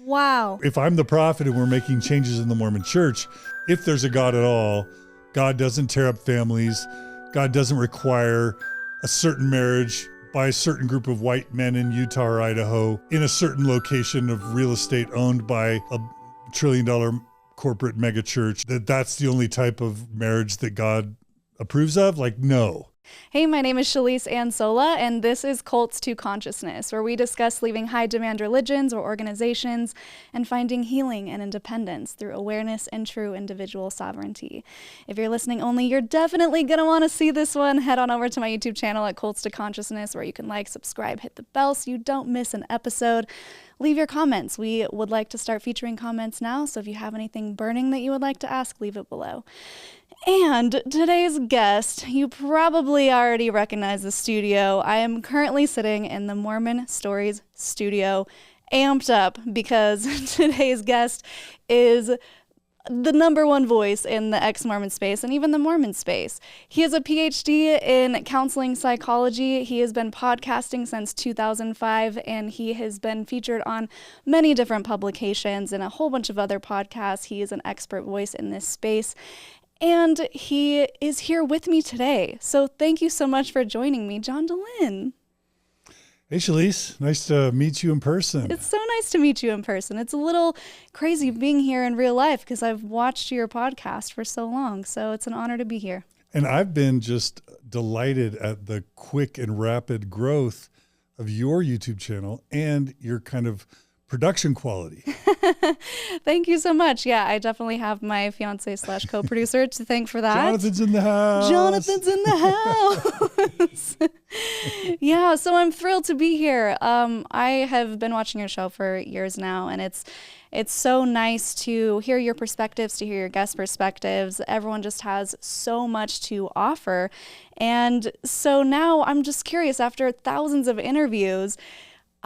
Wow. If I'm the prophet and we're making changes in the Mormon church, if there's a God at all, God doesn't tear up families. God doesn't require a certain marriage by a certain group of white men in Utah or Idaho in a certain location of real estate owned by a $1 trillion corporate megachurch, that's the only type of marriage that God approves of? Like, no. Hey, my name is Shalise Ansola, and this is Cults to Consciousness, where we discuss leaving high-demand religions or organizations and finding healing and independence through awareness and true individual sovereignty. If you're listening only, you're definitely going to want to see this one. Head on over to my YouTube channel at Cults to Consciousness, where you can like, subscribe, hit the bell so you don't miss an episode. Leave your comments. We would like to start featuring comments now, so if you have anything burning that you would like to ask, leave it below. And today's guest, you probably already recognize the studio. I am currently sitting in the Mormon Stories studio, amped up because today's guest is the #1 voice in the ex-Mormon space and even the Mormon space. He has a PhD in counseling psychology. He has been podcasting since 2005, and he has been featured on many different publications and a whole bunch of other podcasts. He is an expert voice in this space. And he is here with me today. So thank you so much for joining me, John Dehlin. Hey, Shalise. Nice to meet you in person. It's so nice to meet you in person. It's a little crazy being here in real life because I've watched your podcast for so long. So it's an honor to be here. And I've been just delighted at the quick and rapid growth of your YouTube channel and your kind of production quality. Thank you so much. Yeah, I definitely have my fiance / co-producer to thank for that. Jonathan's in the house. Jonathan's in the house. Yeah, so I'm thrilled to be here. I have been watching your show for years now, and it's so nice to hear your perspectives, to hear your guest perspectives. Everyone just has so much to offer. And so now I'm just curious, after thousands of interviews,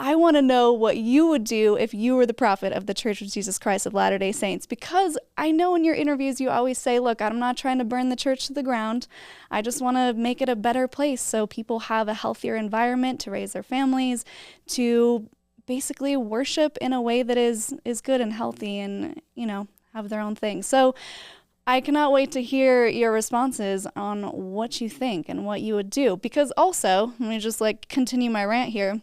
I want to know what you would do if you were the prophet of the Church of Jesus Christ of Latter-day Saints, because I know in your interviews you always say, look, I'm not trying to burn the church to the ground. I just want to make it a better place so people have a healthier environment to raise their families, to basically worship in a way that is good and healthy and, have their own thing. So I cannot wait to hear your responses on what you think and what you would do, because also, let me just continue my rant here.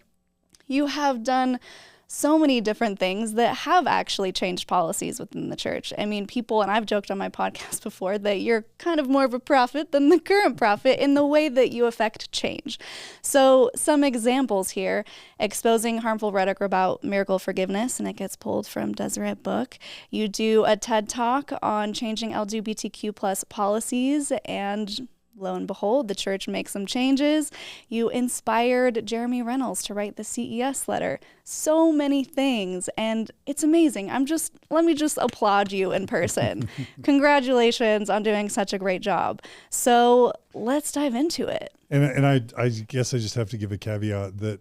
You have done so many different things that have actually changed policies within the church. I mean, people, and I've joked on my podcast before, that you're kind of more of a prophet than the current prophet in the way that you affect change. So some examples here: exposing harmful rhetoric about miracle forgiveness, and it gets pulled from Deseret Book. You do a TED Talk on changing LGBTQ plus policies, and lo and behold, the church makes some changes. You inspired Jeremy Reynolds to write the CES letter. So many things, and it's amazing. Let me just applaud you in person. Congratulations on doing such a great job. So let's dive into it. And I guess I just have to give a caveat that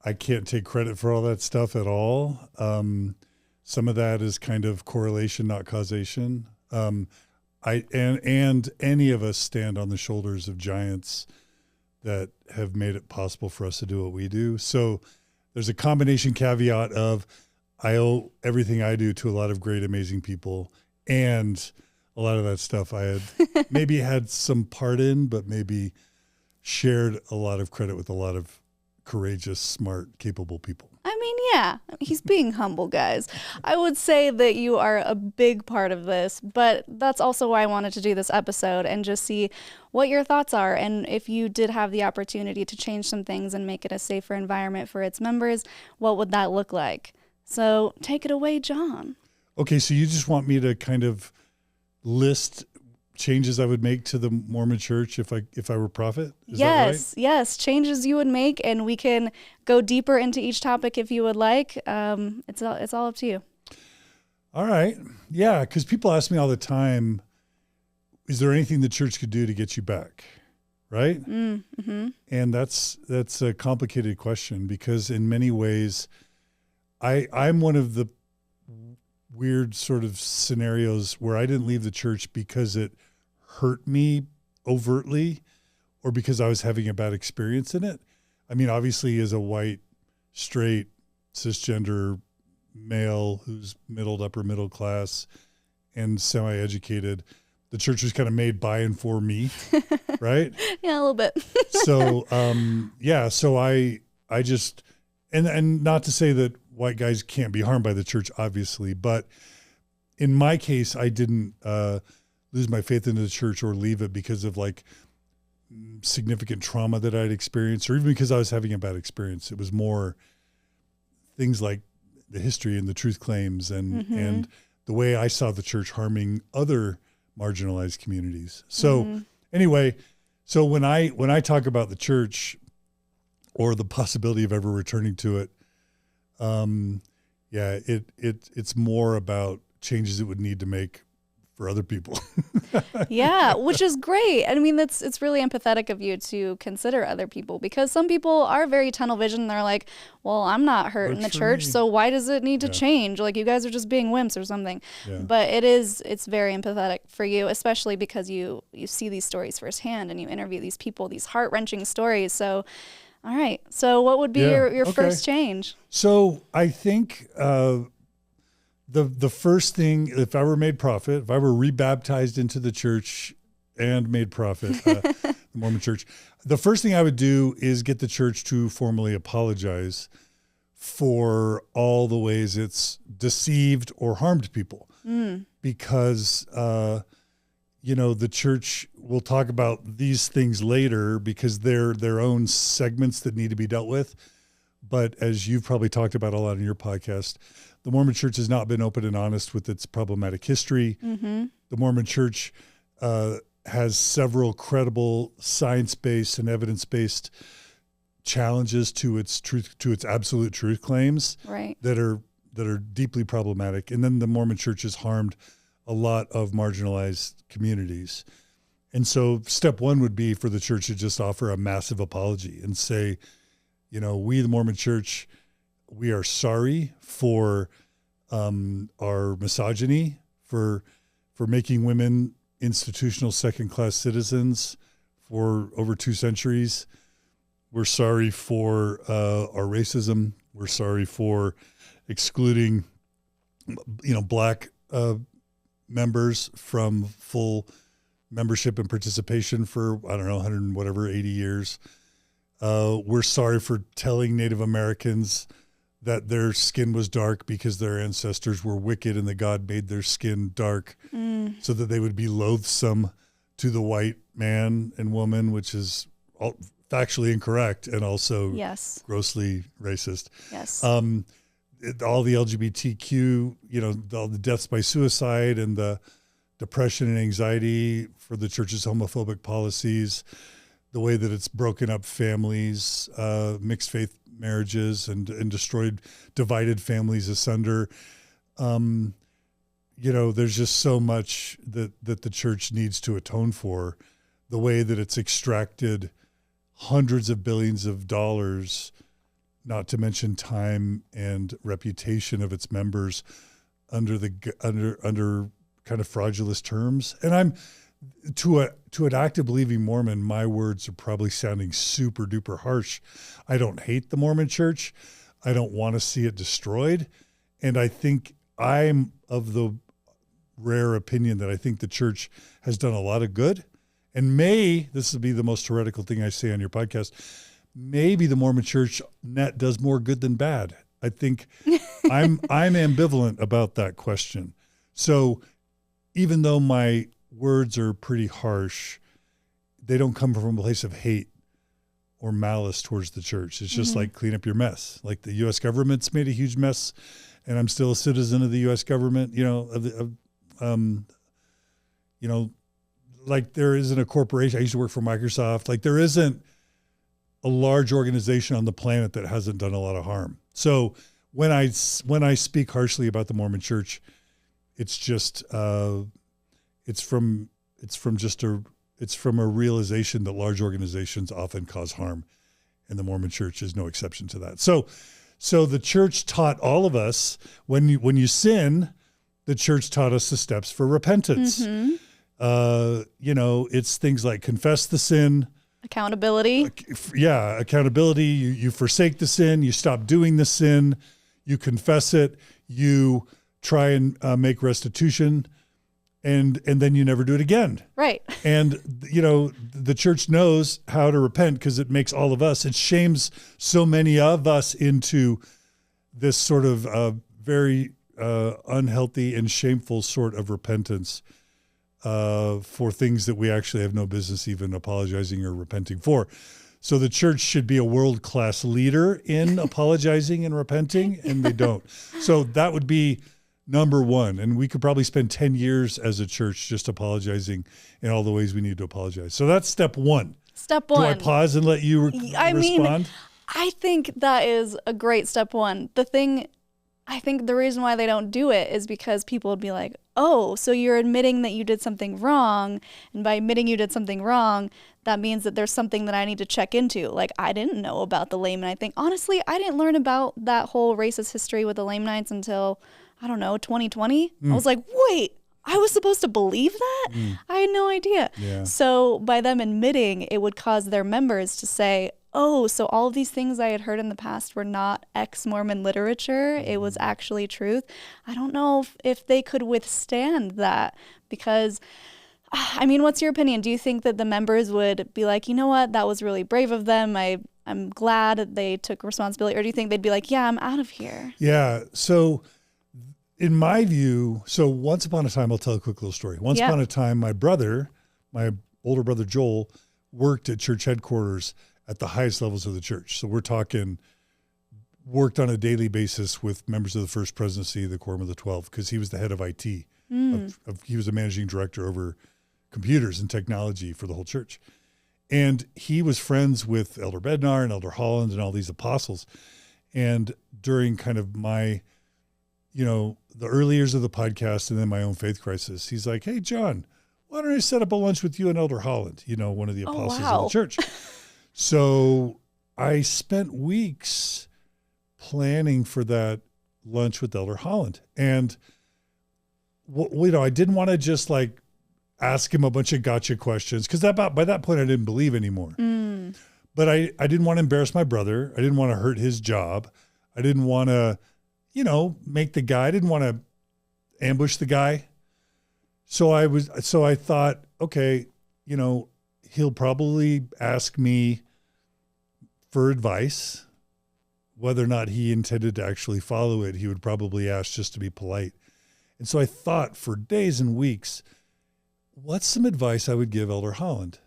I can't take credit for all that stuff at all. Some of that is kind of correlation, not causation. And any of us stand on the shoulders of giants that have made it possible for us to do what we do. So there's a combination caveat of I owe everything I do to a lot of great, amazing people, and a lot of that stuff I had maybe had some part in, but maybe shared a lot of credit with a lot of courageous, smart, capable people. I mean, yeah, he's being humble, guys. I would say that you are a big part of this, but that's also why I wanted to do this episode and just see what your thoughts are. And if you did have the opportunity to change some things and make it a safer environment for its members, what would that look like? So take it away, John. Okay, so you just want me to kind of list changes I would make to the Mormon church if I were prophet? Is that right? Yes, changes you would make, and we can go deeper into each topic if you would like. It's all up to you. All right. Yeah, because people ask me all the time, is there anything the church could do to get you back? Right? Mm-hmm. And that's a complicated question, because in many ways, I'm one of the weird sort of scenarios where I didn't leave the church because it hurt me overtly or because I was having a bad experience in it. I mean, obviously as a white, straight, cisgender male who's upper middle class and semi-educated. The church was kind of made by and for me, right? Yeah, a little bit. So, so I just, and not to say that white guys can't be harmed by the church, obviously, but in my case, I didn't lose my faith in the church or leave it because of like significant trauma that I'd experienced, or even because I was having a bad experience. It was more things like the history and the truth claims and the way I saw the church harming other marginalized communities. So anyway, so when I talk about the church or the possibility of ever returning to it, it's more about changes it would need to make for other people. Yeah, which is great. I mean, it's really empathetic of you to consider other people, because some people are very tunnel vision. They're like, well, I'm not hurt in the church, so why does it need to change? Like, you guys are just being wimps or something. Yeah. But it's very empathetic for you, especially because you see these stories firsthand and you interview these people, these heart-wrenching stories. So, all right. So what would be your first change? So I think the first thing, if I were made prophet, if I were rebaptized into the church and made prophet, the Mormon church, the first thing I would do is get the church to formally apologize for all the ways it's deceived or harmed people. Because, the church will talk about these things later because they're their own segments that need to be dealt with. But as you've probably talked about a lot in your podcast, the Mormon church has not been open and honest with its problematic history. The Mormon church has several credible science-based and evidence-based challenges to its absolute truth claims that are deeply problematic. And then the Mormon church has harmed a lot of marginalized communities. And so step one would be for the church to just offer a massive apology and say, we, the Mormon church, we are sorry for our misogyny, for making women institutional second-class citizens for over 2 centuries. We're sorry for our racism. We're sorry for excluding, black members from full membership and participation for, 180 years. We're sorry for telling Native Americans that their skin was dark because their ancestors were wicked and that God made their skin dark so that they would be loathsome to the white man and woman, which is factually incorrect and also grossly racist. Yes. All the LGBTQ, all the deaths by suicide and the depression and anxiety for the church's homophobic policies, the way that it's broken up families, mixed faith marriages and divided families asunder. There's just so much that the church needs to atone for. The way that it's extracted hundreds of billions of dollars, not to mention time and reputation of its members under kind of fraudulent terms. And I'm to an active believing Mormon, my words are probably sounding super duper harsh. I don't hate the Mormon church. I don't want to see it destroyed. And I think I'm of the rare opinion that I think the church has done a lot of good. And this will be the most heretical thing I say on your podcast, maybe the Mormon church net does more good than bad. I think I'm ambivalent about that question. So even though my words are pretty harsh, they don't come from a place of hate or malice towards the church. It's just like clean up your mess. Like the U.S. government's made a huge mess, and I'm still a citizen of the U.S. government. Like there isn't a corporation. I used to work for Microsoft. Like there isn't a large organization on the planet that hasn't done a lot of harm. So when I speak harshly about the Mormon church, it's just it's from a realization that large organizations often cause harm, and the Mormon church is no exception to that. So the church taught all of us when you sin, the church taught us the steps for repentance. It's things like confess the sin, accountability. Accountability. You forsake the sin. You stop doing the sin. You confess it. you try and make restitution, and then you never do it again. Right. And, you know, the church knows how to repent because it makes all of us, it shames so many of us into this sort of very unhealthy and shameful sort of repentance for things that we actually have no business even apologizing or repenting for. So the church should be a world-class leader in apologizing and repenting, and they don't. So that would be number one. And we could probably spend 10 years as a church just apologizing in all the ways we need to apologize. So that's step one. Step one. Do I pause and let you respond? I think that is a great step one. I think the reason why they don't do it is because people would be like, oh, so you're admitting that you did something wrong. And by admitting you did something wrong, that means that there's something that I need to check into. Like, I didn't know about the Lamanites thing. Honestly, I didn't learn about that whole racist history with the Lamanites until, I don't know, 2020. I was like, wait, I was supposed to believe that? I had no idea. Yeah. So by them admitting, it would cause their members to say, oh, so all of these things I had heard in the past were not ex-Mormon literature. It was actually truth. I don't know if they could withstand that because, I mean, what's your opinion? Do you think that the members would be like, you know what, that was really brave of them. I'm glad that they took responsibility. Or do you think they'd be like, yeah, I'm out of here? Yeah. So in my view, so once upon a time, I'll tell a quick little story. Once upon a time, my older brother Joel, worked at church headquarters at the highest levels of the church. So we're talking worked on a daily basis with members of the First Presidency, the Quorum of the 12, because he was the head of IT. He was a managing director over computers and technology for the whole church. And he was friends with Elder Bednar and Elder Holland and all these apostles. And during kind of my, the early years of the podcast and then my own faith crisis, he's like, hey, John, why don't I set up a lunch with you and Elder Holland, one of the apostles of the church. So I spent weeks planning for that lunch with Elder Holland. And, I didn't want to just like ask him a bunch of gotcha questions because by that point I didn't believe anymore. But I didn't want to embarrass my brother. I didn't want to hurt his job. I didn't want to, make the guy. I didn't want to ambush the guy. So I thought, okay, he'll probably ask me for advice. Whether or not he intended to actually follow it, he would probably ask just to be polite. And so I thought for days and weeks, what's some advice I would give Elder Holland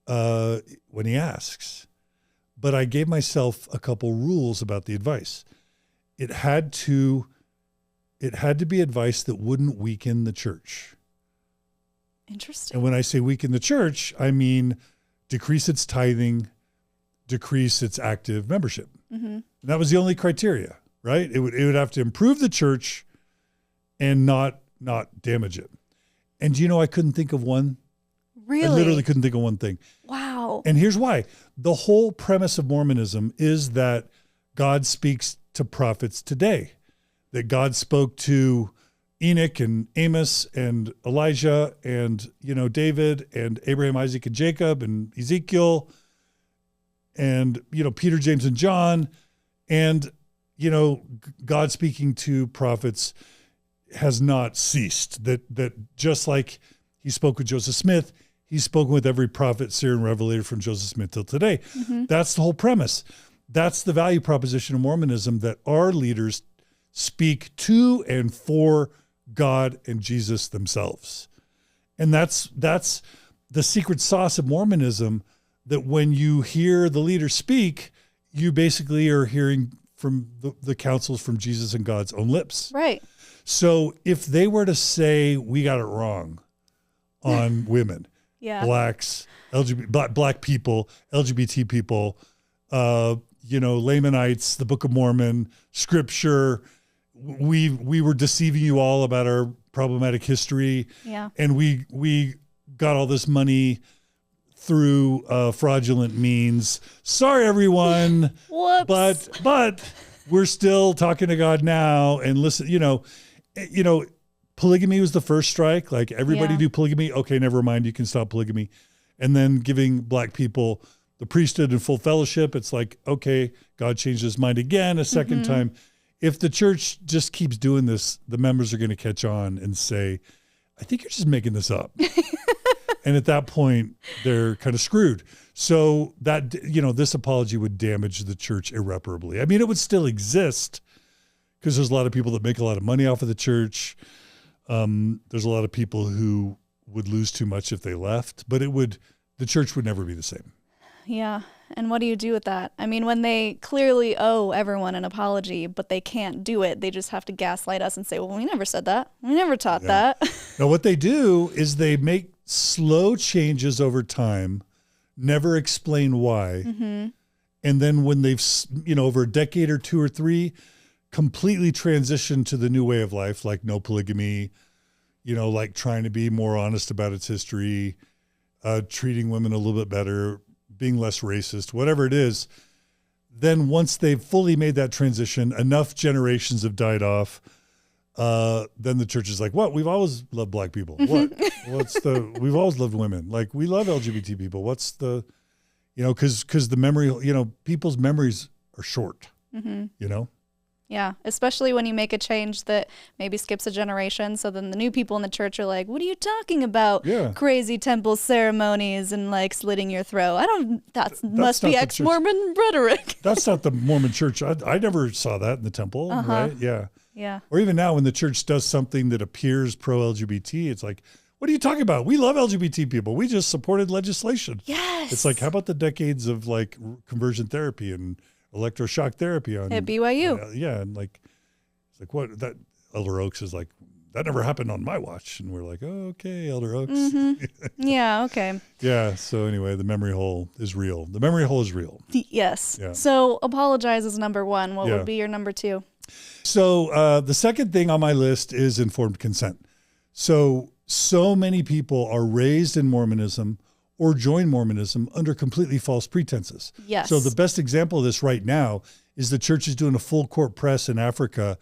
when he asks? But I gave myself a couple rules about the advice. It had to be advice that wouldn't weaken the church. Interesting. And when I say weaken the church, I mean decrease its tithing, decrease its active membership. And that was the only criteria, right? It would have to improve the church and not damage it. And I couldn't think of one. Really? I literally couldn't think of one thing. Wow. And here's why. The whole premise of Mormonism is that God speaks to prophets today, that God spoke to Enoch and Amos and Elijah and, David and Abraham, Isaac, and Jacob and Ezekiel and, Peter, James, and John. And, God speaking to prophets has not ceased. That just like he spoke with Joseph Smith, he's spoken with every prophet, seer, and revelator from Joseph Smith till today. That's the whole premise. That's the value proposition of Mormonism, that our leaders speak to and for God and Jesus themselves. And that's the secret sauce of Mormonism, that when you hear the leader speak, you basically are hearing from the counsels from Jesus and God's own lips. Right. So if they were to say, we got it wrong on women, blacks, black people, LGBT people, Lamanites, the Book of Mormon, Scripture, we were deceiving you all about our problematic history. Yeah. And we got all this money through fraudulent means. Sorry, everyone. Whoops. But we're still talking to God now. And listen, polygamy was the first strike. Like, everybody do polygamy. Okay, never mind. You can stop polygamy. And then giving black people the priesthood and full fellowship. It's like, okay, God changed his mind again a second time. if the church just keeps doing this, the members are going to catch on and say, I think you're just making this up. And at that point, they're kind of screwed. So that, this apology would damage the church irreparably. I mean, it would still exist because there's a lot of people that make a lot of money off of the church. There's a lot of people who would lose too much if they left, but the church would never be the same. Yeah. And what do you do with that? I mean, when they clearly owe everyone an apology, but they can't do it, they just have to gaslight us and say, well, we never said that. We never taught that. Now, what they do is they make slow changes over time, never explain why. Mm-hmm. And then when they've, over a decade or 2 or 3, completely transitioned to the new way of life, like no polygamy, like trying to be more honest about its history, treating women a little bit better, being less racist, whatever it is, then once they've fully made that transition, enough generations have died off, then the church is like, what? We've always loved black people. What? We've always loved women. Like, we love LGBT people. What's the, because the memory, people's memories are short, Yeah, especially when you make a change that maybe skips a generation. So then the new people in the church are like, what are you talking about? Yeah. Crazy temple ceremonies and like slitting your throat. That must be ex-Mormon rhetoric. That's not the Mormon church. I never saw that in the temple, right? Yeah. Yeah. Or even now when the church does something that appears pro-LGBT, it's like, what are you talking about? We love LGBT people. We just supported legislation. Yes. It's like, how about the decades of like conversion therapy and electroshock therapy at BYU? Yeah. And like, it's like, what? That Elder Oaks is like, that never happened on my watch. And we're like, oh, okay, Elder Oaks. Mm-hmm. Yeah, okay. Yeah. So anyway, the memory hole is real. The memory hole is real. Yes. Yeah. So apologize is number 1. What would be your number 2? So the second thing on my list is informed consent. So many people are raised in Mormonism or join Mormonism under completely false pretenses. Yes. So the best example of this right now is the church is doing a full court press in Africa,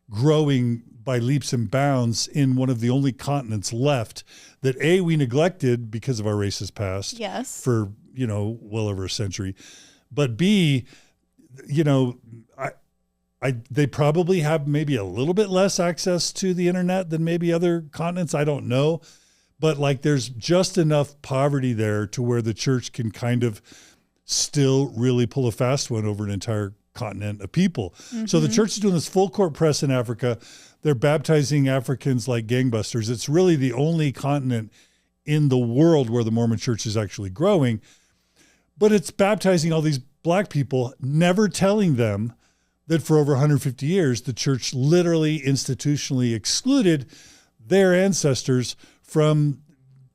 growing by leaps and bounds in one of the only continents left that we neglected because of our racist past. Yes. For, well over a century. But B, they probably have maybe a little bit less access to the internet than maybe other continents. I don't know. But like there's just enough poverty there to where the church can kind of still really pull a fast one over an entire continent of people. Mm-hmm. So the church is doing this full court press in Africa. They're baptizing Africans like gangbusters. It's really the only continent in the world where the Mormon church is actually growing. But it's baptizing all these black people, never telling them that for over 150 years, the church literally institutionally excluded their ancestors from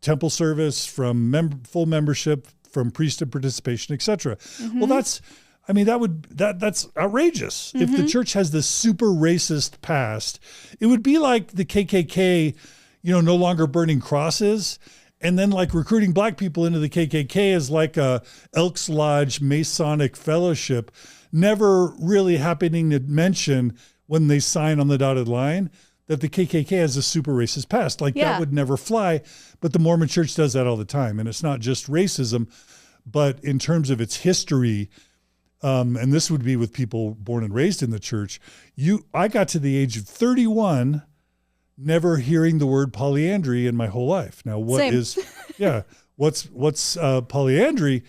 temple service, from full membership, from priesthood participation, etc. Mm-hmm. Well, that's outrageous. Mm-hmm. If the church has this super racist past, it would be like the KKK, no longer burning crosses, and then like recruiting black people into the KKK as like a Elks Lodge Masonic fellowship, never really happening to mention when they sign on the dotted line that the KKK has a super racist past. Like that would never fly, but the Mormon church does that all the time. And it's not just racism, but in terms of its history, and this would be with people born and raised in the church, I got to the age of 31 never hearing the word polyandry in my whole life. Now, what's polyandry?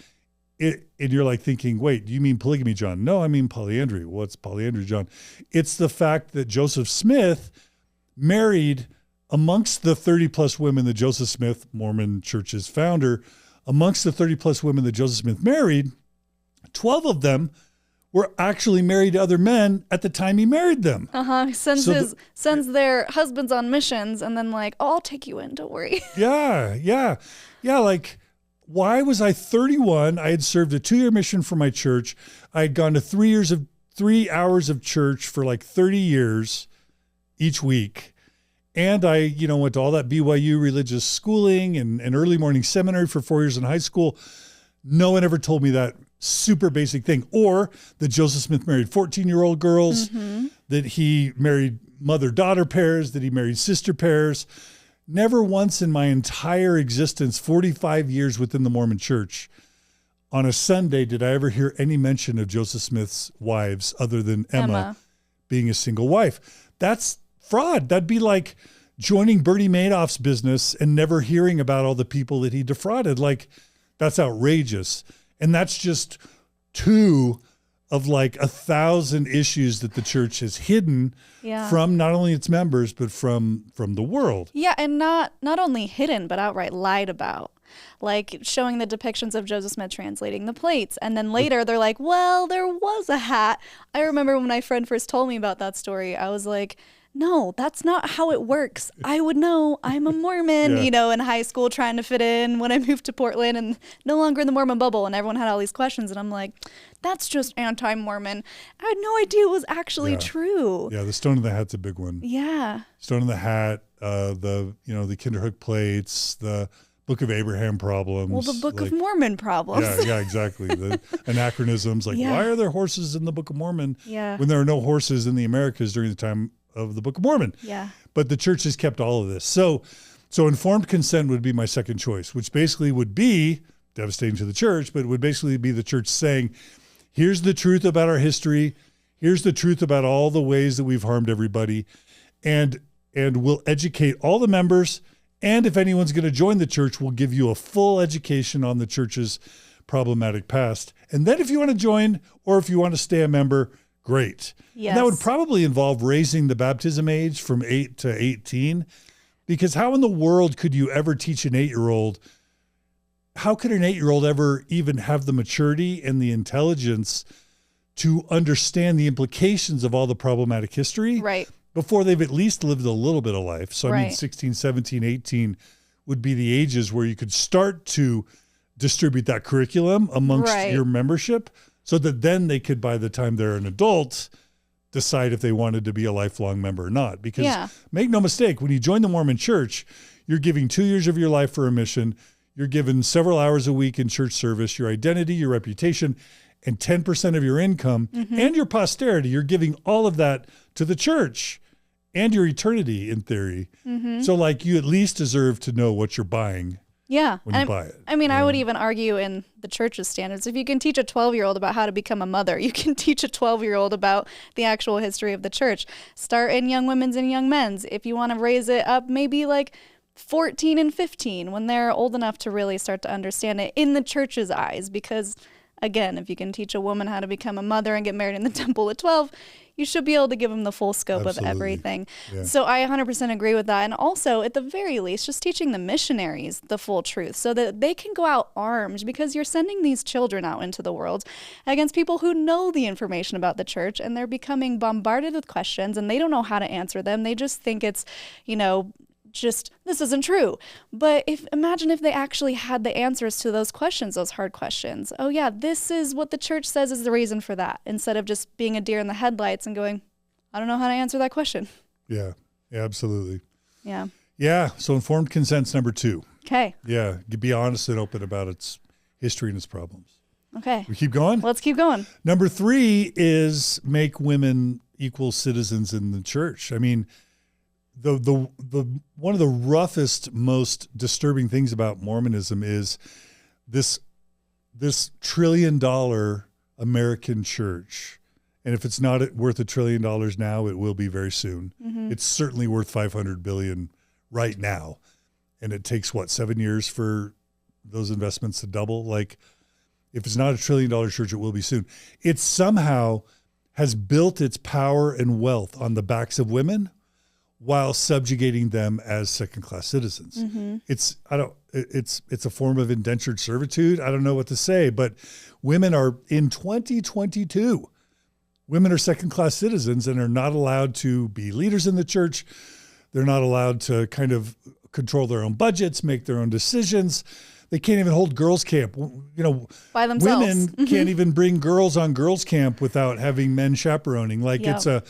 And you're like thinking, wait, do you mean polygamy, John? No, I mean polyandry. What's polyandry, John? It's the fact that Joseph Smith married, amongst the 30 plus women that Joseph Smith, Mormon Church's founder, amongst the 30 plus women that Joseph Smith married, 12 of them were actually married to other men at the time he married them. Sends their husbands on missions and then like, oh, I'll take you in, don't worry. Yeah. Like, why was I 31? I had served a 2-year mission for my church. I had gone to 3 hours of church for like 30 years each week. And I, went to all that BYU religious schooling and early morning seminary for 4 years in high school. No one ever told me that super basic thing. Or that Joseph Smith married 14-year-old girls, that he married mother-daughter pairs, that he married sister pairs. Never once in my entire existence, 45 years within the Mormon church, on a Sunday did I ever hear any mention of Joseph Smith's wives other than Emma being a single wife. That's fraud. That'd be like joining Bernie Madoff's business and never hearing about all the people that he defrauded. Like, that's outrageous. And that's just two of like 1,000 issues that the church has hidden from not only its members, but from the world. Yeah, and not only hidden, but outright lied about. Like showing the depictions of Joseph Smith translating the plates. And then later they're like, well, there was a hat. I remember when my friend first told me about that story, I was like, no, that's not how it works. I would know. I'm a Mormon, in high school trying to fit in when I moved to Portland and no longer in the Mormon bubble. And everyone had all these questions. And I'm like, that's just anti-Mormon. I had no idea it was actually true. Yeah, the stone in the hat's a big one. Yeah. Stone in the hat, the Kinderhook plates, the Book of Abraham problems. Well, the Book of Mormon problems. Yeah, exactly. The anachronisms, like why are there horses in the Book of Mormon when there are no horses in the Americas during the time of the Book of Mormon? Yeah. But the church has kept all of this. So informed consent would be my second choice, which basically would be devastating to the church, but it would basically be the church saying, here's the truth about our history. Here's the truth about all the ways that we've harmed everybody. And we'll educate all the members. And if anyone's going to join the church, we'll give you a full education on the church's problematic past. And then if you want to join or if you want to stay a member, great. Yes. And that would probably involve raising the baptism age from 8 to 18. Because how in the world could you ever teach an 8-year-old? How could an 8-year-old ever even have the maturity and the intelligence to understand the implications of all the problematic history? Right. Before they've at least lived a little bit of life. So I mean, 16, 17, 18 would be the ages where you could start to distribute that curriculum amongst your membership so that then they could, by the time they're an adult, decide if they wanted to be a lifelong member or not. Because make no mistake, when you join the Mormon church, you're giving 2 years of your life for a mission. You're given several hours a week in church service, your identity, your reputation, and 10% of your income and your posterity. You're giving all of that to the church. And your eternity, in theory. So, like, you at least deserve to know what you're buying when you buy it. I mean, I would even argue in the church's standards, if you can teach a 12-year-old about how to become a mother, you can teach a 12-year-old about the actual history of the church. Start in young women's and young men's. If you want to raise it up, maybe like 14 and 15, when they're old enough to really start to understand it in the church's eyes. Because, again, if you can teach a woman how to become a mother and get married in the temple at 12, you should be able to give them the full scope of everything. Yeah. So I 100% agree with that. And also, at the very least, just teaching the missionaries the full truth so that they can go out armed, because you're sending these children out into the world against people who know the information about the church, and they're becoming bombarded with questions and they don't know how to answer them. They just think it's, just this isn't true. But imagine if they actually had the answers to those questions, those hard questions. Oh yeah, this is what the church says is the reason for that, instead of just being a deer in the headlights and going, I don't know how to answer that question. Yeah, absolutely. Yeah. So informed consent's number 2. Okay. Yeah, be honest and open about its history and its problems. Okay. We keep going? Let's keep going. Number 3 is make women equal citizens in the church. I mean, the one of the roughest, most disturbing things about Mormonism is this $1 trillion American church. And if it's not worth $1 trillion now, it will be very soon. It's certainly worth $500 billion right now. And it takes 7 years for those investments to double? Like, if it's not $1 trillion church, it will be soon. It somehow has built its power and wealth on the backs of women, while subjugating them as second-class citizens. It's a form of indentured servitude. I don't know what to say, but women are, in 2022, women are second-class citizens and are not allowed to be leaders in the church. They're not allowed to kind of control their own budgets, make their own decisions. They can't even hold girls' camp. By themselves. Women can't even bring girls on girls' camp without having men chaperoning. It's a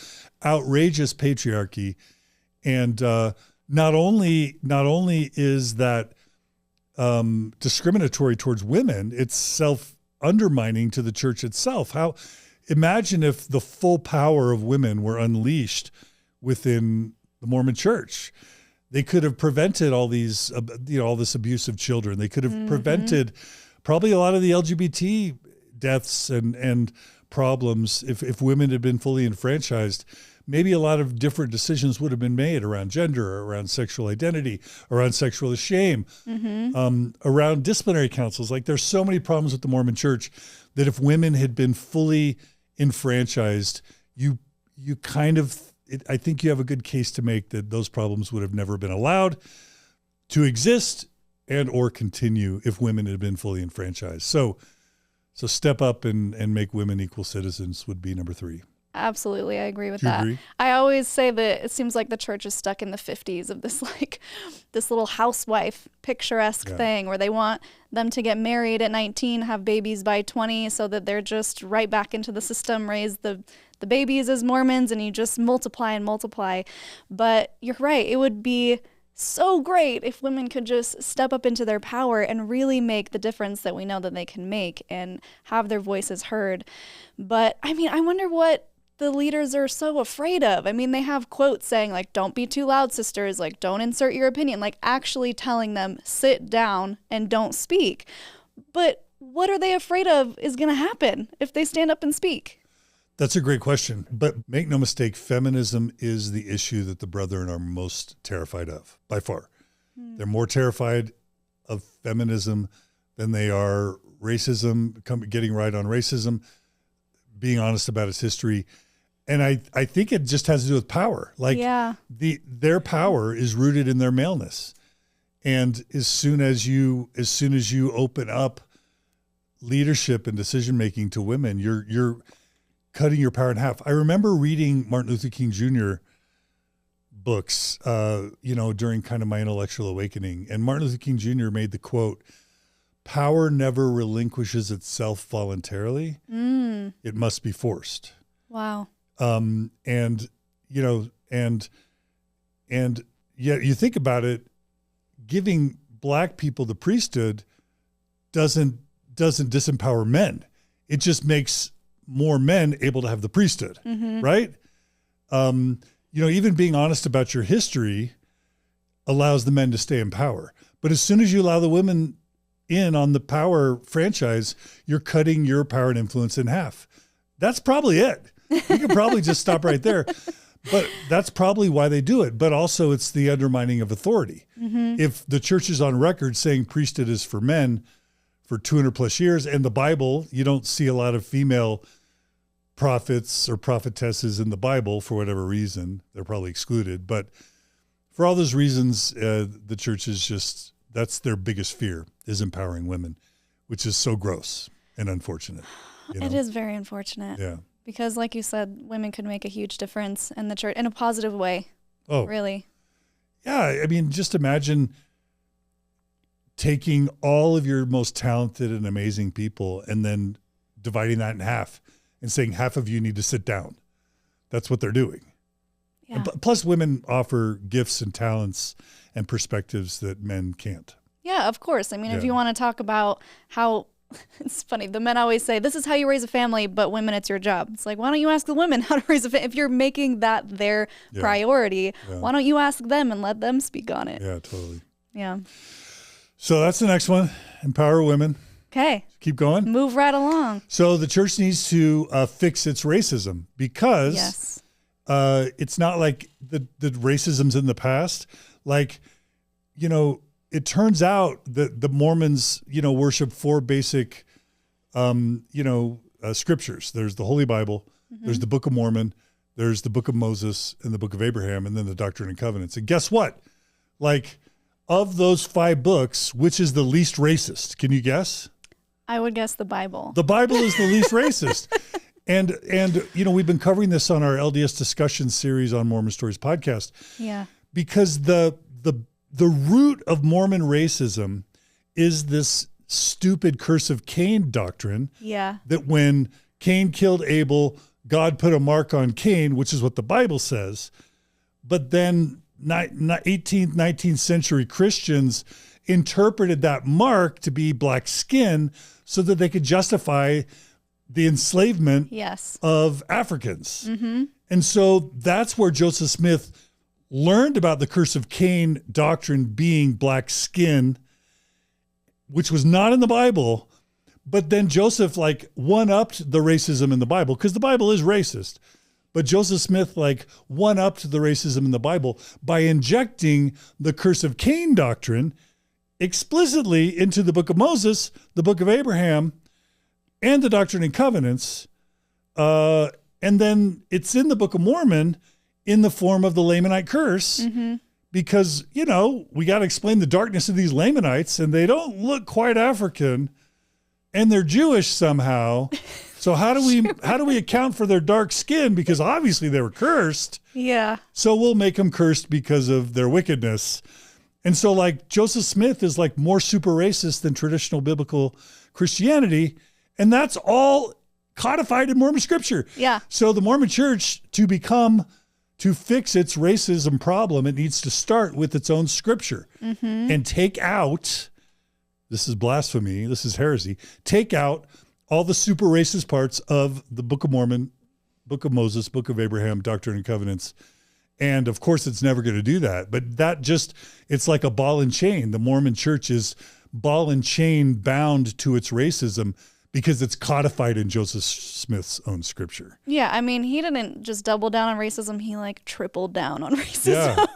outrageous patriarchy. And not only is that discriminatory towards women, it's self-undermining to the church itself. Imagine if the full power of women were unleashed within the Mormon church. They could have prevented all these, all this abuse of children. They could have prevented probably a lot of the LGBT deaths and problems, if women had been fully enfranchised, maybe a lot of different decisions would have been made around gender, around sexual identity, around sexual shame, around disciplinary councils. Like, there's so many problems with the Mormon Church that if women had been fully enfranchised, I think you have a good case to make that those problems would have never been allowed to exist and or continue if women had been fully enfranchised. So step up and make women equal citizens would be number 3. Absolutely. I agree with Do you that. agree? I always say that it seems like the church is stuck in the 50s of this this little housewife picturesque thing where they want them to get married at 19, have babies by 20, so that they're just right back into the system, raise the babies as Mormons, and you just multiply and multiply. But you're right. It would be so great if women could just step up into their power and really make the difference that we know that they can make and have their voices heard. But I mean, I wonder what the leaders are so afraid of. I mean, they have quotes saying, like, don't be too loud, sisters, like, don't insert your opinion, like actually telling them, sit down and don't speak. But what are they afraid of is going to happen if they stand up and speak? That's a great question. But make no mistake, feminism is the issue that the brethren are most terrified of, by far. They're more terrified of feminism than they are racism, getting right on racism, being honest about its history. And I think it just has to do with power. Like, their power is rooted in their maleness. And as soon as you open up leadership and decision-making to women, you're cutting your power in half. I remember reading Martin Luther King Jr. books, during kind of my intellectual awakening. And Martin Luther King Jr. made the quote, "Power never relinquishes itself voluntarily. It must be forced." Wow. And yet you think about it, giving black people the priesthood doesn't disempower men. It just makes more men able to have the priesthood, right? Even being honest about your history allows the men to stay in power. But as soon as you allow the women in on the power franchise, you're cutting your power and influence in half. That's probably it. We could probably just stop right there. But that's probably why they do it. But also it's the undermining of authority. If the church is on record saying priesthood is for men for 200 plus years, and the Bible, you don't see a lot of female prophets or prophetesses in the Bible for whatever reason. They're probably excluded. But for all those reasons, the church is just, that's their biggest fear, is empowering women, which is so gross and unfortunate. It is very unfortunate. Yeah. Because like you said, women could make a huge difference in the church in a positive way. Oh, really? Yeah. I mean, just imagine taking all of your most talented and amazing people and then dividing that in half and saying half of you need to sit down. That's what they're doing. Yeah. Plus women offer gifts and talents and perspectives that men can't. Yeah, of course. I mean, if you want to talk about how, it's funny, the men always say, this is how you raise a family, but women, it's your job. It's like, why don't you ask the women how to raise a family? If you're making that their priority, why don't you ask them and let them speak on it? Yeah, totally. Yeah. So that's the next one. Empower women. Okay. Keep going. Move right along. So the church needs to fix its racism because it's not like the racism's in the past. Like, it turns out that the Mormons, worship 4 basic, scriptures. There's the Holy Bible, there's the Book of Mormon, there's the Book of Moses, and the Book of Abraham, and then the Doctrine and Covenants. And guess what? Like, of those 5 books, which is the least racist? Can you guess? I would guess the Bible. The Bible is the least racist. And we've been covering this on our LDS discussion series on Mormon Stories podcast. Yeah. Because the root of Mormon racism is this stupid curse of Cain doctrine. Yeah. That when Cain killed Abel, God put a mark on Cain, which is what the Bible says. But then 18th, 19th century Christians interpreted that mark to be black skin so that they could justify the enslavement of Africans. Mm-hmm. And so that's where Joseph Smith learned about the curse of Cain doctrine being black skin, which was not in the Bible, But then Joseph like one-upped the racism in the Bible, because the Bible is racist. But Joseph Smith like one-upped the racism in the Bible by injecting the curse of Cain doctrine explicitly into the book of Moses, the book of Abraham, and the Doctrine and Covenants. And then it's in the Book of Mormon in the form of the Lamanite curse, because, you know, we got to explain the darkness of these Lamanites, and they don't look quite African, and they're Jewish somehow. So how do we account for their dark skin? Because obviously they were cursed. Yeah. So we'll make them cursed because of their wickedness. And so like Joseph Smith is like more super racist than traditional biblical Christianity. And that's all codified in Mormon scripture. Yeah. So the Mormon church, to fix its racism problem, it needs to start with its own scripture and take out, this is blasphemy, this is heresy, take out all the super racist parts of the Book of Mormon, Book of Moses, Book of Abraham, Doctrine and Covenants. And of course it's never going to do that, but it's like a ball and chain. The Mormon church is ball and chain bound to its racism because it's codified in Joseph Smith's own scripture. Yeah, I mean, he didn't just double down on racism, he like tripled down on racism.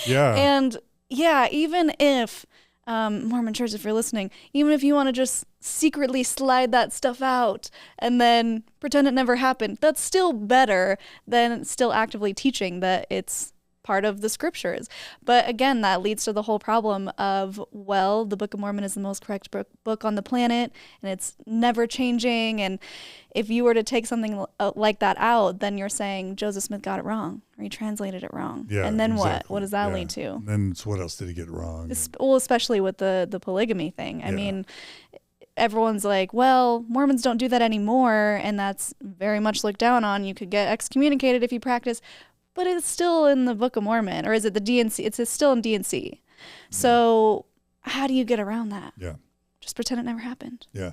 Yeah. And yeah, even if, Mormon church, if you're listening, even if you want to just secretly slide that stuff out and then pretend it never happened, that's still better than still actively teaching that it's part of the scriptures. But again, that leads to the whole problem of, well, the Book of Mormon is the most correct book on the planet, and it's never changing. And if you were to take something like that out, then you're saying Joseph Smith got it wrong, or he translated it wrong. Yeah, and then exactly. what does that lead to? And then what else did he get wrong? Well, especially with the polygamy thing. I mean, everyone's like, well, Mormons don't do that anymore, and that's very much looked down on. You could get excommunicated if you practice. But it's still in the Book of Mormon, or is it the DNC? It's still in DNC. So how do you get around that? Yeah. Just pretend it never happened. Yeah.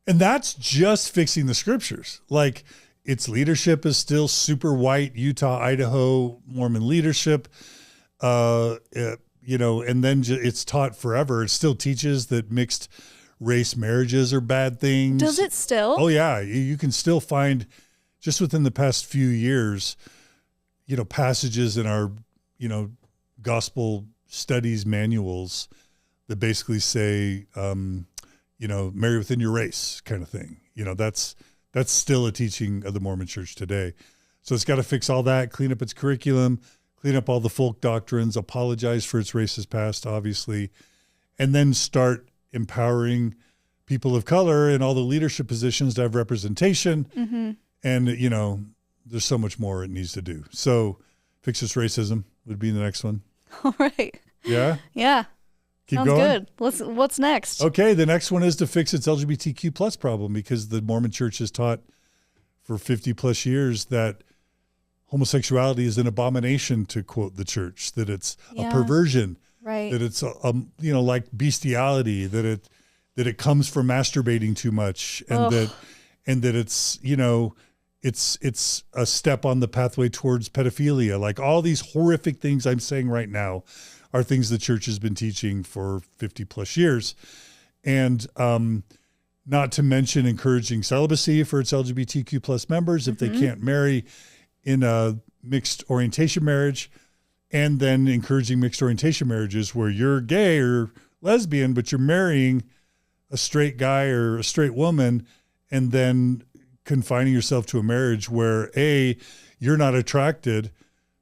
And that's just fixing the scriptures. Like, its leadership is still super white, Utah, Idaho, Mormon leadership. And then it's taught forever. It still teaches that mixed race marriages are bad things. Does it still? Oh, yeah. You can still find, just within the past few years, passages in our, gospel studies manuals that basically say, marry within your race kind of thing. That's still a teaching of the Mormon church today. So it's got to fix all that, clean up its curriculum, clean up all the folk doctrines, apologize for its racist past, obviously, and then start empowering people of color in all the leadership positions to have representation. And, there's so much more it needs to do. So fix this racism would be the next one. All right. Yeah? Yeah. Keep Sounds going? good. What's next? Okay, the next one is to fix its LGBTQ plus problem, because the Mormon church has taught for 50 plus years that homosexuality is an abomination, to quote the church, that it's a perversion, right? That it's like bestiality, that it comes from masturbating too much, and that it's it's a step on the pathway towards pedophilia. Like, all these horrific things I'm saying right now are things the church has been teaching for 50 plus years. And not to mention encouraging celibacy for its LGBTQ plus members if they can't marry in a mixed orientation marriage, and then encouraging mixed orientation marriages where you're gay or lesbian, but you're marrying a straight guy or a straight woman, and then confining yourself to a marriage where you're not attracted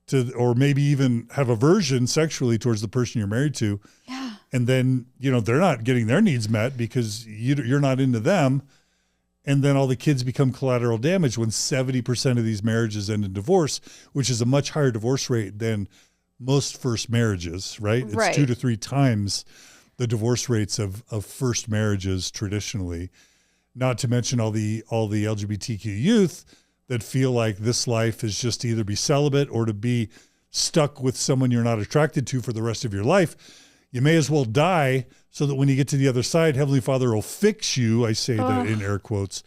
to, or maybe even have aversion sexually towards the person you're married to. Yeah. And then, they're not getting their needs met because you're not into them. And then all the kids become collateral damage when 70% of these marriages end in divorce, which is a much higher divorce rate than most first marriages, right? It's 2 to 3 times the divorce rates of first marriages traditionally. Not to mention all the LGBTQ youth that feel like this life is just to either be celibate or to be stuck with someone you're not attracted to for the rest of your life. You may as well die so that when you get to the other side, Heavenly Father will fix you. I say that in air quotes.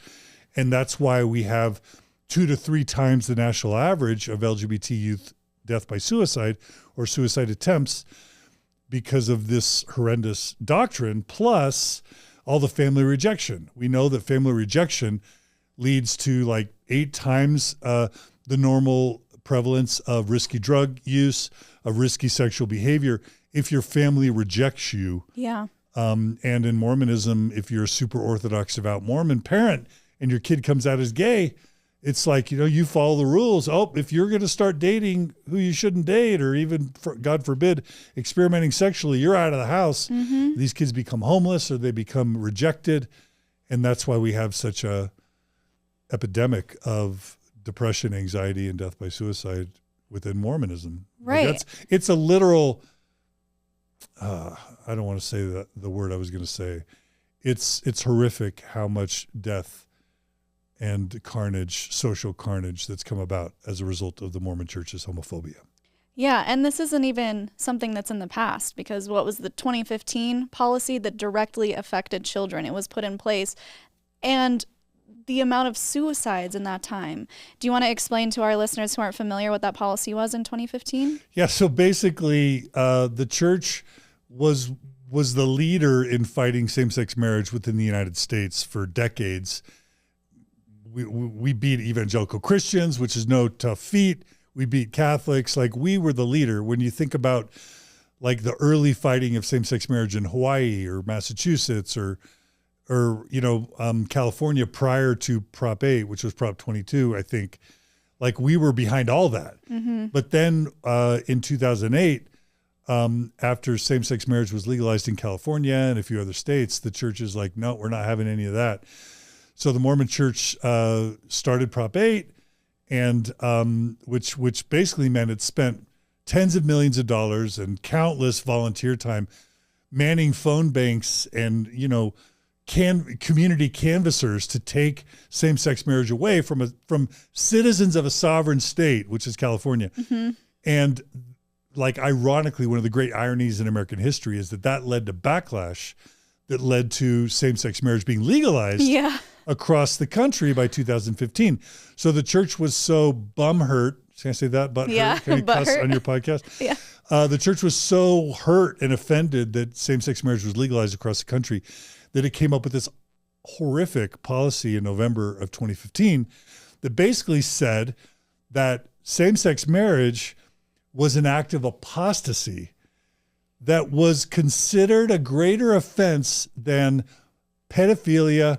And that's why we have 2 to 3 times the national average of LGBT youth death by suicide or suicide attempts, because of this horrendous doctrine, plus all the family rejection. We know that family rejection leads to like 8 times the normal prevalence of risky drug use, of risky sexual behavior, if your family rejects you. Yeah. And in Mormonism, if you're a super Orthodox devout Mormon parent and your kid comes out as gay, it's like, you follow the rules. Oh, if you're going to start dating who you shouldn't date, or even, God forbid, experimenting sexually, you're out of the house. Mm-hmm. These kids become homeless or they become rejected. And that's why we have such a epidemic of depression, anxiety, and death by suicide within Mormonism. Right. It's a literal, I don't want to say the word I was going to say. It's horrific how much death and carnage, social carnage, that's come about as a result of the Mormon Church's homophobia. Yeah, and this isn't even something that's in the past, because what was the 2015 policy that directly affected children? It was put in place, and the amount of suicides in that time. Do you want to explain to our listeners who aren't familiar what that policy was in 2015? Yeah, so basically the church was the leader in fighting same-sex marriage within the United States for decades. We beat evangelical Christians, which is no tough feat. We beat Catholics. Like, we were the leader. When you think about like the early fighting of same-sex marriage in Hawaii or Massachusetts or California prior to Prop 8, which was Prop 22, I think, like, we were behind all that. Mm-hmm. But then in 2008, after same-sex marriage was legalized in California and a few other states, the church is like, no, we're not having any of that. So the Mormon Church started Prop 8, and which basically meant it spent tens of millions of dollars and countless volunteer time manning phone banks and, community canvassers to take same-sex marriage away from citizens of a sovereign state, which is California. Mm-hmm. And like, ironically, one of the great ironies in American history is that led to backlash that led to same-sex marriage being legalized across the country by 2015. So the church was so bumhurt. Can I say that? Butthurt? Yeah, Can you cuss on your podcast? Yeah. The church was so hurt and offended that same-sex marriage was legalized across the country that it came up with this horrific policy in November of 2015 that basically said that same-sex marriage was an act of apostasy that was considered a greater offense than pedophilia,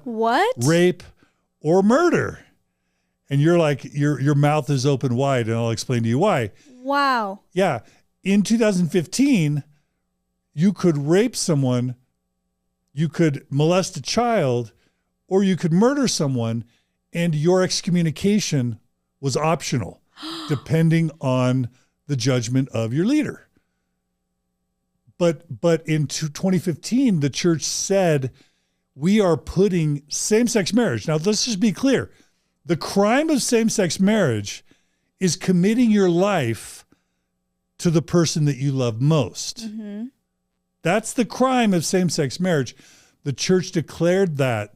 rape, or murder. And you're like, your mouth is open wide, and I'll explain to you why. Wow. Yeah. In 2015, you could rape someone, you could molest a child, or you could murder someone, and your excommunication was optional, depending on the judgment of your leader. But in 2015, the church said, we are putting same-sex marriage. Now, let's just be clear. The crime of same-sex marriage is committing your life to the person that you love most. Mm-hmm. That's the crime of same-sex marriage. The church declared that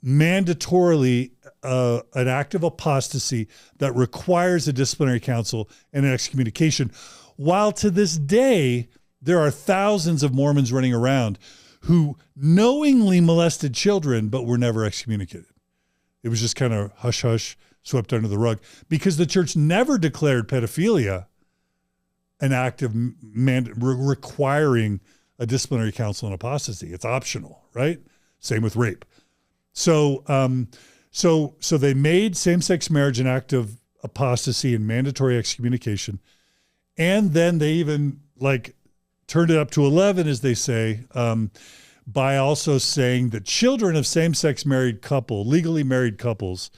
mandatorily an act of apostasy that requires a disciplinary council and an excommunication. While to this day, there are thousands of Mormons running around who knowingly molested children but were never excommunicated. It was just kind of hush-hush, swept under the rug, because the church never declared pedophilia an act of requiring a disciplinary council and apostasy. It's optional, right? Same with rape. So they made same-sex marriage an act of apostasy and mandatory excommunication, and then they even turned it up to 11, as they say, by also saying that children of same-sex legally married couples,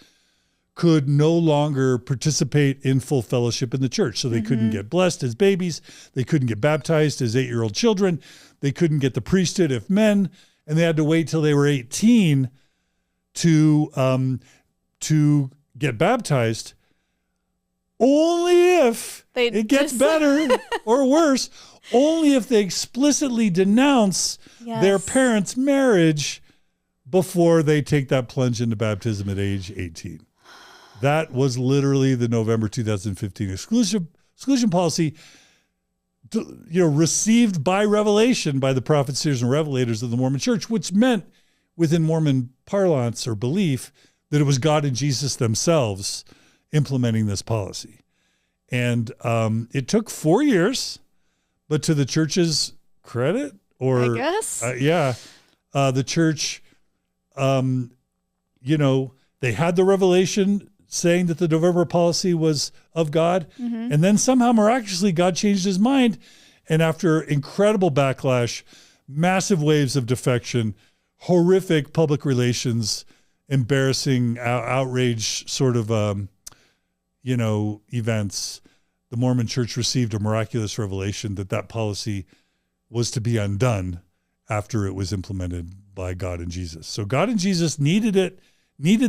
could no longer participate in full fellowship in the church. So they couldn't get blessed as babies. They couldn't get baptized as 8-year-old children. They couldn't get the priesthood if men, and they had to wait till they were 18 to get baptized. Only if it gets better or worse, only if they explicitly denounce their parents' marriage before they take that plunge into baptism at age 18. That was literally the November 2015 exclusion policy, received by revelation by the prophets, seers, and revelators of the Mormon church, which meant within Mormon parlance or belief that it was God and Jesus themselves implementing this policy. And it took 4 years, but to the church's credit, or I guess, the church, they had the revelation saying that the November policy was of God. Mm-hmm. And then somehow miraculously God changed his mind. And after incredible backlash, massive waves of defection, horrific public relations, embarrassing outrage sort of, events, the Mormon church received a miraculous revelation that policy was to be undone after it was implemented by God and Jesus. So God and Jesus needed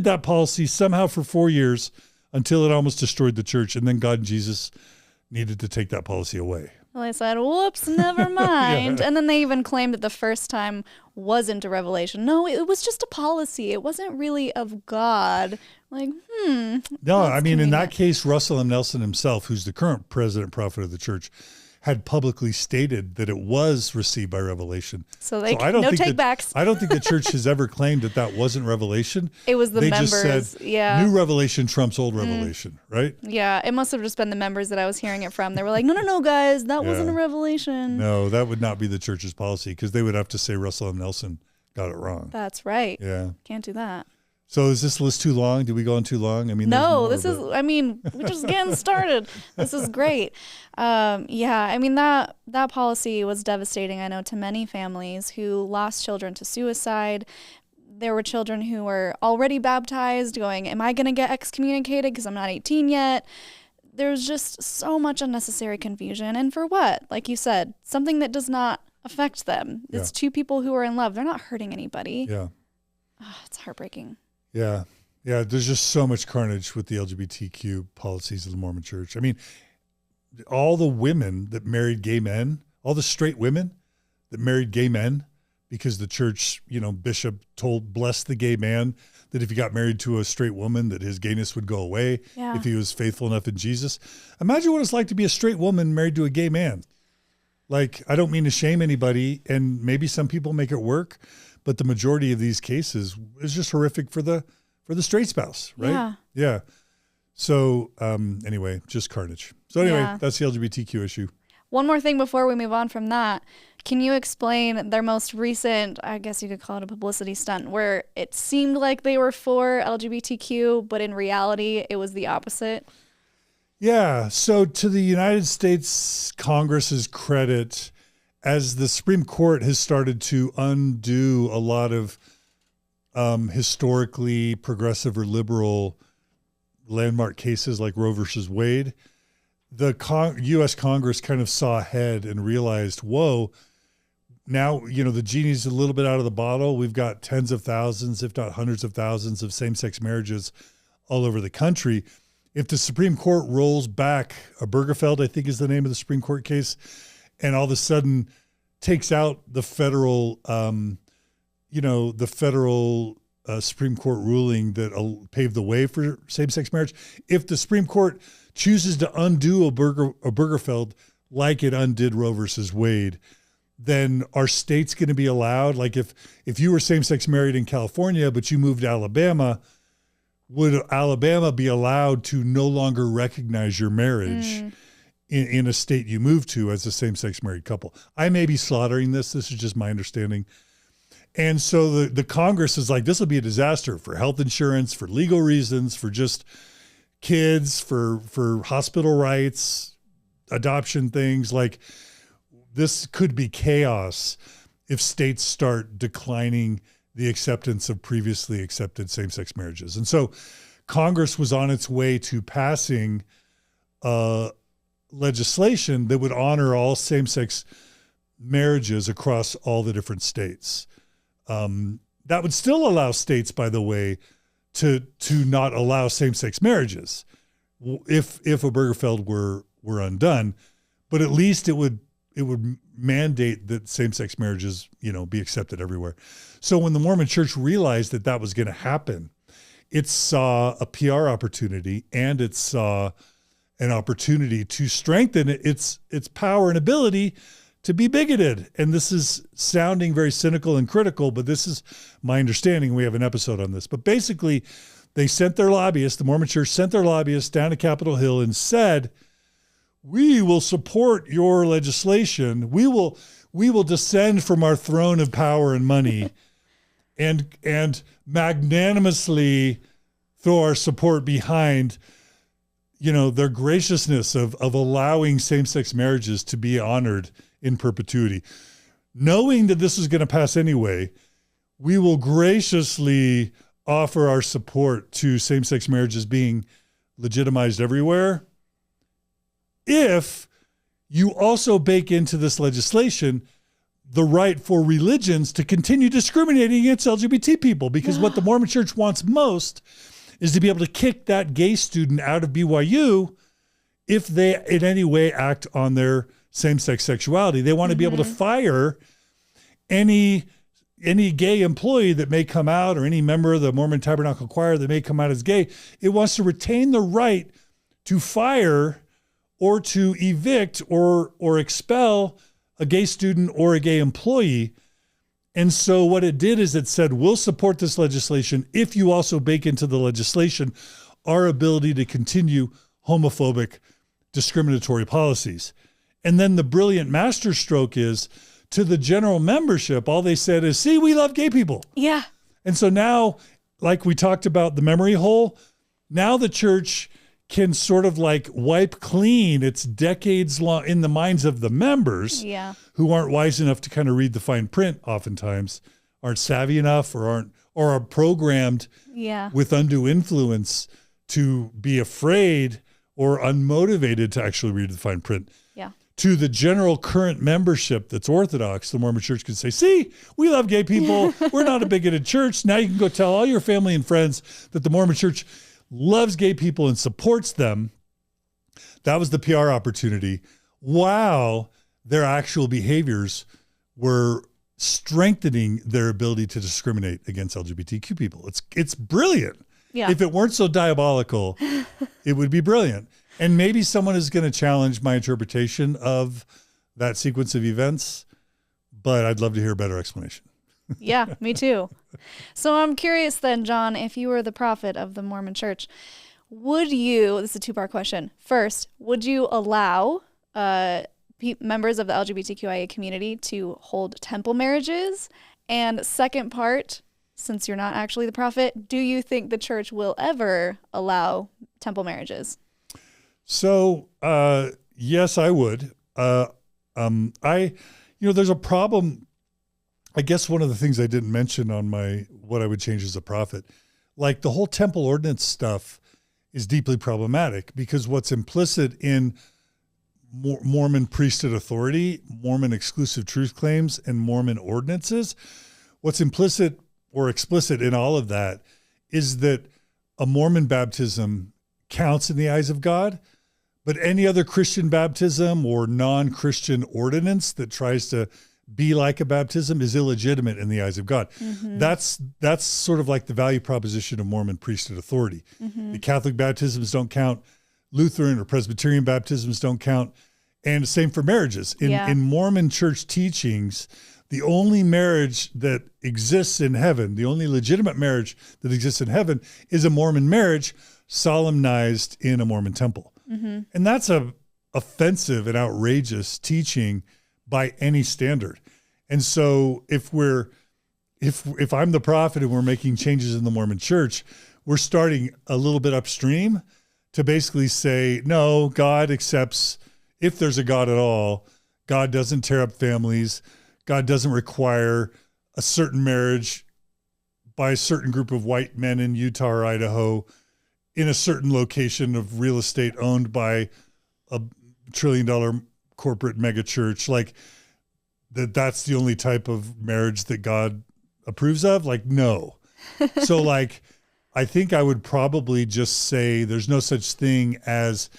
that policy somehow for 4 years until it almost destroyed the church. And then God and Jesus needed to take that policy away. Well, they said, whoops, never mind. And then they even claimed that the first time wasn't a revelation. No, it was just a policy. It wasn't really of God. Like, No, I mean, in that case, Russell M. Nelson himself, who's the current president prophet of the church, had publicly stated that it was received by revelation. So no take-backs. I don't think the church has ever claimed that wasn't revelation. It was the members. Just said, new revelation trumps old revelation, right? Yeah, it must have just been the members that I was hearing it from. They were like, no, guys, that wasn't a revelation. No, that would not be the church's policy, because they would have to say Russell M. Nelson got it wrong. That's right. Yeah. Can't do that. So is this list too long? Did we go on too long? I mean, no, we're just getting started. This is great. That policy was devastating, I know, to many families who lost children to suicide. There were children who were already baptized going, am I going to get excommunicated because I'm not 18 yet? There's just so much unnecessary confusion. And for what? Like you said, something that does not affect them. It's two people who are in love. They're not hurting anybody. Yeah. Oh, it's heartbreaking. Yeah. Yeah. There's just so much carnage with the LGBTQ policies of the Mormon church. I mean, all the women that married gay men, all the straight women that married gay men, because the church, bishop blessed the gay man that if he got married to a straight woman, that his gayness would go away if he was faithful enough in Jesus. Imagine what it's like to be a straight woman married to a gay man. Like, I don't mean to shame anybody, and maybe some people make it work, but the majority of these cases is just horrific for the straight spouse, right? Yeah. So anyway, just carnage. So anyway, that's the LGBTQ issue. One more thing before we move on from that. Can you explain their most recent, I guess you could call it a publicity stunt, where it seemed like they were for LGBTQ, but in reality, it was the opposite? Yeah. So to the United States Congress's credit, as the Supreme Court has started to undo a lot of historically progressive or liberal landmark cases like Roe versus Wade, the U.S. Congress kind of saw ahead and realized, whoa, now, the genie's a little bit out of the bottle. We've got tens of thousands, if not hundreds of thousands of same-sex marriages all over the country. If the Supreme Court rolls back Obergefell, I think is the name of the Supreme Court case, and all of a sudden takes out the federal, Supreme Court ruling that paved the way for same-sex marriage. If the Supreme Court chooses to undo Obergefell like it undid Roe versus Wade, then are states going to be allowed? Like if you were same-sex married in California, but you moved to Alabama, would Alabama be allowed to no longer recognize your marriage in a state you moved to as a same-sex married couple? I may be slaughtering this. This is just my understanding. And so the Congress is like, this will be a disaster for health insurance, for legal reasons, for just kids, for hospital rights, adoption things. Like, this could be chaos if states start declining the acceptance of previously accepted same-sex marriages. And so Congress was on its way to passing legislation that would honor all same-sex marriages across all the different states. That would still allow states, by the way, to not allow same-sex marriages if Obergefell were undone, but at least it would mandate that same-sex marriages, be accepted everywhere. So when the Mormon Church realized that was going to happen, it saw a PR opportunity, and it saw an opportunity to strengthen its power and ability to be bigoted. And this is sounding very cynical and critical, but this is my understanding. We have an episode on this. But basically, they sent their lobbyists, the Mormon Church sent their lobbyists down to Capitol Hill and said, we will support your legislation. We will descend from our throne of power and money and magnanimously throw our support behind their graciousness of allowing same-sex marriages to be honored in perpetuity. Knowing that this is going to pass anyway, we will graciously offer our support to same-sex marriages being legitimized everywhere if you also bake into this legislation the right for religions to continue discriminating against LGBT people. Because what the Mormon Church wants most is to be able to kick that gay student out of BYU if they in any way act on their same-sex sexuality. They want to be able to fire any gay employee that may come out, or any member of the Mormon Tabernacle Choir that may come out as gay. It wants to retain the right to fire or to evict or expel a gay student or a gay employee. And so what it did is it said, we'll support this legislation if you also bake into the legislation our ability to continue homophobic, discriminatory policies. And then the brilliant masterstroke is, to the general membership, all they said is, see, we love gay people. Yeah. And so now, like we talked about the memory hole, now the church can sort of like wipe clean its decades long in the minds of the members who aren't wise enough to kind of read the fine print, oftentimes aren't savvy enough, or are programmed with undue influence to be afraid or unmotivated to actually read the fine print. Yeah. To the general current membership that's Orthodox, the Mormon Church can say, see, we love gay people. We're not a bigoted church. Now you can go tell all your family and friends that the Mormon Church loves gay people and supports them. That was the PR opportunity, while their actual behaviors were strengthening their ability to discriminate against LGBTQ people. It's brilliant. Yeah. If it weren't so diabolical, it would be brilliant. And maybe someone is going to challenge my interpretation of that sequence of events, but I'd love to hear a better explanation. Yeah, me too. So I'm curious then, John, if you were the prophet of the Mormon Church, would you, this is a two-part question. First, would you allow members of the LGBTQIA community to hold temple marriages? And second part, since you're not actually the prophet, do you think the church will ever allow temple marriages? So, yes, I would. There's a problem. I guess one of the things I didn't mention on what I would change as a prophet, like the whole temple ordinance stuff is deeply problematic, because what's implicit in Mormon priesthood authority, Mormon exclusive truth claims, and Mormon ordinances, what's implicit or explicit in all of that is that a Mormon baptism counts in the eyes of God, but any other Christian baptism or non-Christian ordinance that tries to be like a baptism is illegitimate in the eyes of God. Mm-hmm. That's sort of like the value proposition of Mormon priesthood authority. Mm-hmm. The Catholic baptisms don't count. Lutheran or Presbyterian baptisms don't count. And same for marriages. In Mormon church teachings, the only marriage that exists in heaven, the only legitimate marriage that exists in heaven, is a Mormon marriage solemnized in a Mormon temple. Mm-hmm. And that's a offensive and outrageous teaching by any standard. And so if I'm the prophet and we're making changes in the Mormon church, we're starting a little bit upstream to basically say, no, God accepts, if there's a God at all, God doesn't tear up families. God doesn't require a certain marriage by a certain group of white men in Utah or Idaho in a certain location of real estate owned by a $1 trillion corporate mega church. Like that's the only type of marriage that God approves of? Like, no. So like, I think I would probably just say there's no such thing as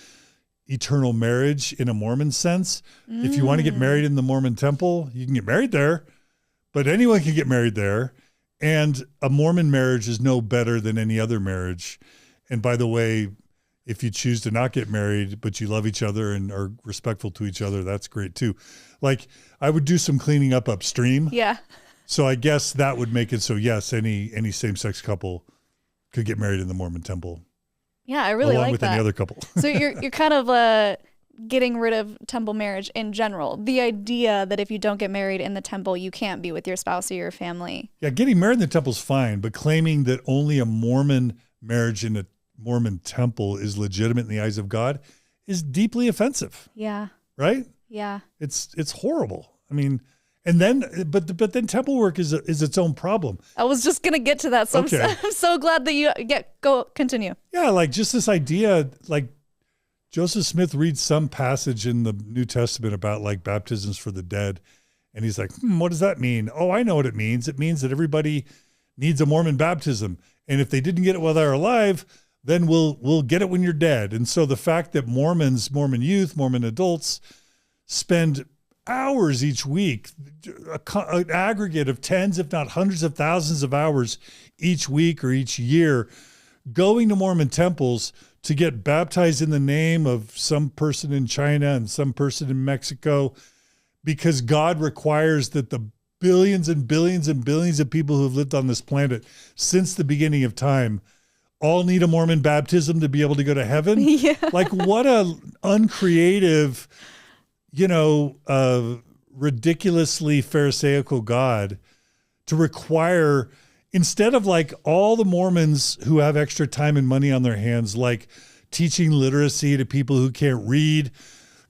eternal marriage in a Mormon sense. If you want to get married in the Mormon temple, you can get married there, but anyone can get married there. And a Mormon marriage is no better than any other marriage. And by the way, If you choose to not get married, but you love each other and are respectful to each other, that's great too. Like, I would do some cleaning up upstream. Yeah. So I guess that would make it so, yes, any same-sex couple could get married in the Mormon temple. Yeah, I really along like with that. any other couple. So you're kind of getting rid of temple marriage in general. The idea that if you don't get married in the temple, you can't be with your spouse or your family. Yeah, getting married in the temple is fine, but claiming that only a Mormon marriage in a Mormon temple is legitimate in the eyes of God is deeply offensive. Yeah. Right? Yeah. It's horrible. I mean, and then but then temple work is its own problem. I was just gonna get to that, so Okay. I'm so glad that you continue. Yeah, like just this idea, like Joseph Smith reads some passage in the New Testament about like baptisms for the dead, and he's like, what does that mean? Oh, I know what it means. It means that everybody needs a Mormon baptism, and if they didn't get it while they're alive, then we'll get it when you're dead. And so the fact that Mormons, Mormon youth, Mormon adults spend hours each week, an aggregate of tens, if not hundreds of thousands of hours each week or each year, going to Mormon temples to get baptized in the name of some person in China and some person in Mexico, because God requires that the billions and billions and billions of people who have lived on this planet since the beginning of time all need a Mormon baptism to be able to go to heaven. Yeah. Like, what a uncreative, ridiculously Pharisaical God to require, instead of like all the Mormons who have extra time and money on their hands, like teaching literacy to people who can't read,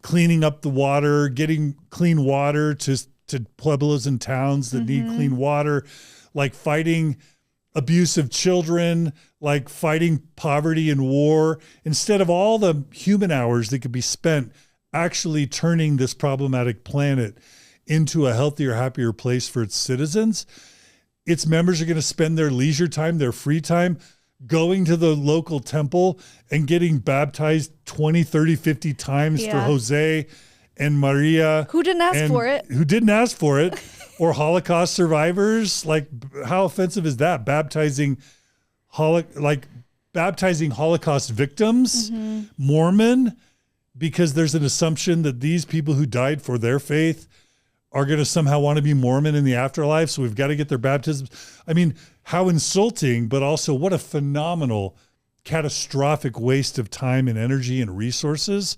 cleaning up the water, getting clean water to pueblos and towns that need clean water, like fighting abusive children, like fighting poverty and war, instead of all the human hours that could be spent actually turning this problematic planet into a healthier, happier place for its citizens, its members are going to spend their leisure time, their free time, going to the local temple and getting baptized 20, 30, 50 times for Jose and Maria. Who didn't ask for it. Who didn't ask for it. Or Holocaust survivors. Like, how offensive is that? Baptizing Holocaust victims, Mormon, because there's an assumption that these people who died for their faith are going to somehow want to be Mormon in the afterlife. So we've got to get their baptisms. I mean, how insulting, but also what a phenomenal, catastrophic waste of time and energy and resources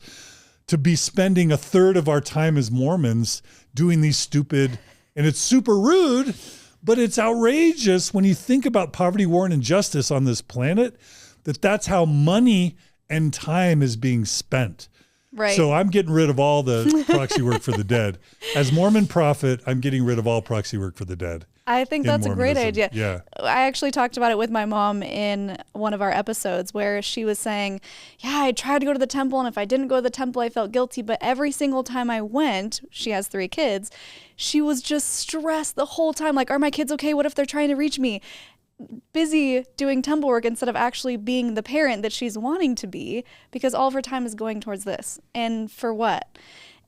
to be spending a third of our time as Mormons doing these stupid, and it's super rude, but it's outrageous when you think about poverty, war, and injustice on this planet, that's how money and time is being spent. Right. So I'm getting rid of all the proxy work for the dead. As Mormon prophet, I'm getting rid of all proxy work for the dead. I think that's a great idea. Yeah. I actually talked about it with my mom in one of our episodes where she was saying, yeah, I tried to go to the temple, and if I didn't go to the temple, I felt guilty. But every single time I went, she has 3 kids, she was just stressed the whole time. Like, are my kids okay? What if they're trying to reach me? Busy doing temple work instead of actually being the parent that she's wanting to be, because all of her time is going towards this. And for what?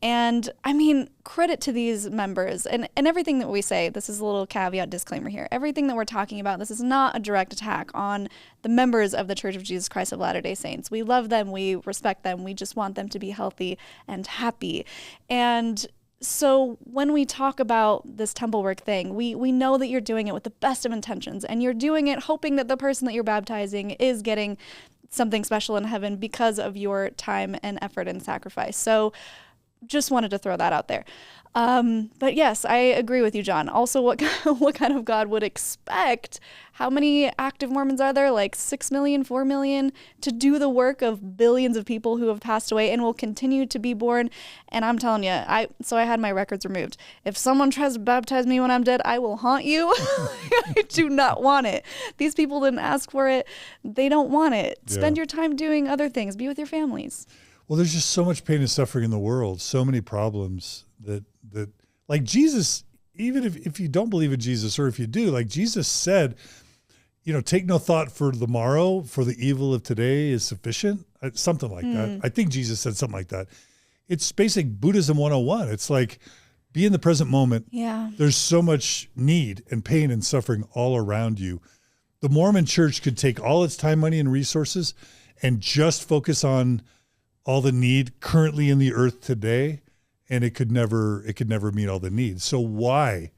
And I mean, credit to these members and everything that we say. This is a little caveat disclaimer here. Everything that we're talking about, this is not a direct attack on the members of the Church of Jesus Christ of Latter-day Saints. We love them. We respect them. We just want them to be healthy and happy. And so when we talk about this temple work thing, we know that you're doing it with the best of intentions, and you're doing it hoping that the person that you're baptizing is getting something special in heaven because of your time and effort and sacrifice. So just wanted to throw that out there. But yes, I agree with you, John. Also, what kind of God would expect? How many active Mormons are there? Like 6 million, 4 million, to do the work of billions of people who have passed away and will continue to be born. And I'm telling you, I had my records removed. If someone tries to baptize me when I'm dead, I will haunt you. I do not want it. These people didn't ask for it. They don't want it. Yeah. Spend your time doing other things. Be with your families. Well, there's just so much pain and suffering in the world, so many problems that like Jesus, even if you don't believe in Jesus, or if you do, like Jesus said, take no thought for the morrow, for the evil of today is sufficient. Something like that. I think Jesus said something like that. It's basic Buddhism 101. It's like, be in the present moment. Yeah. There's so much need and pain and suffering all around you. The Mormon church could take all its time, money, and resources and just focus on all the need currently in the earth today, and it could never meet all the needs. So why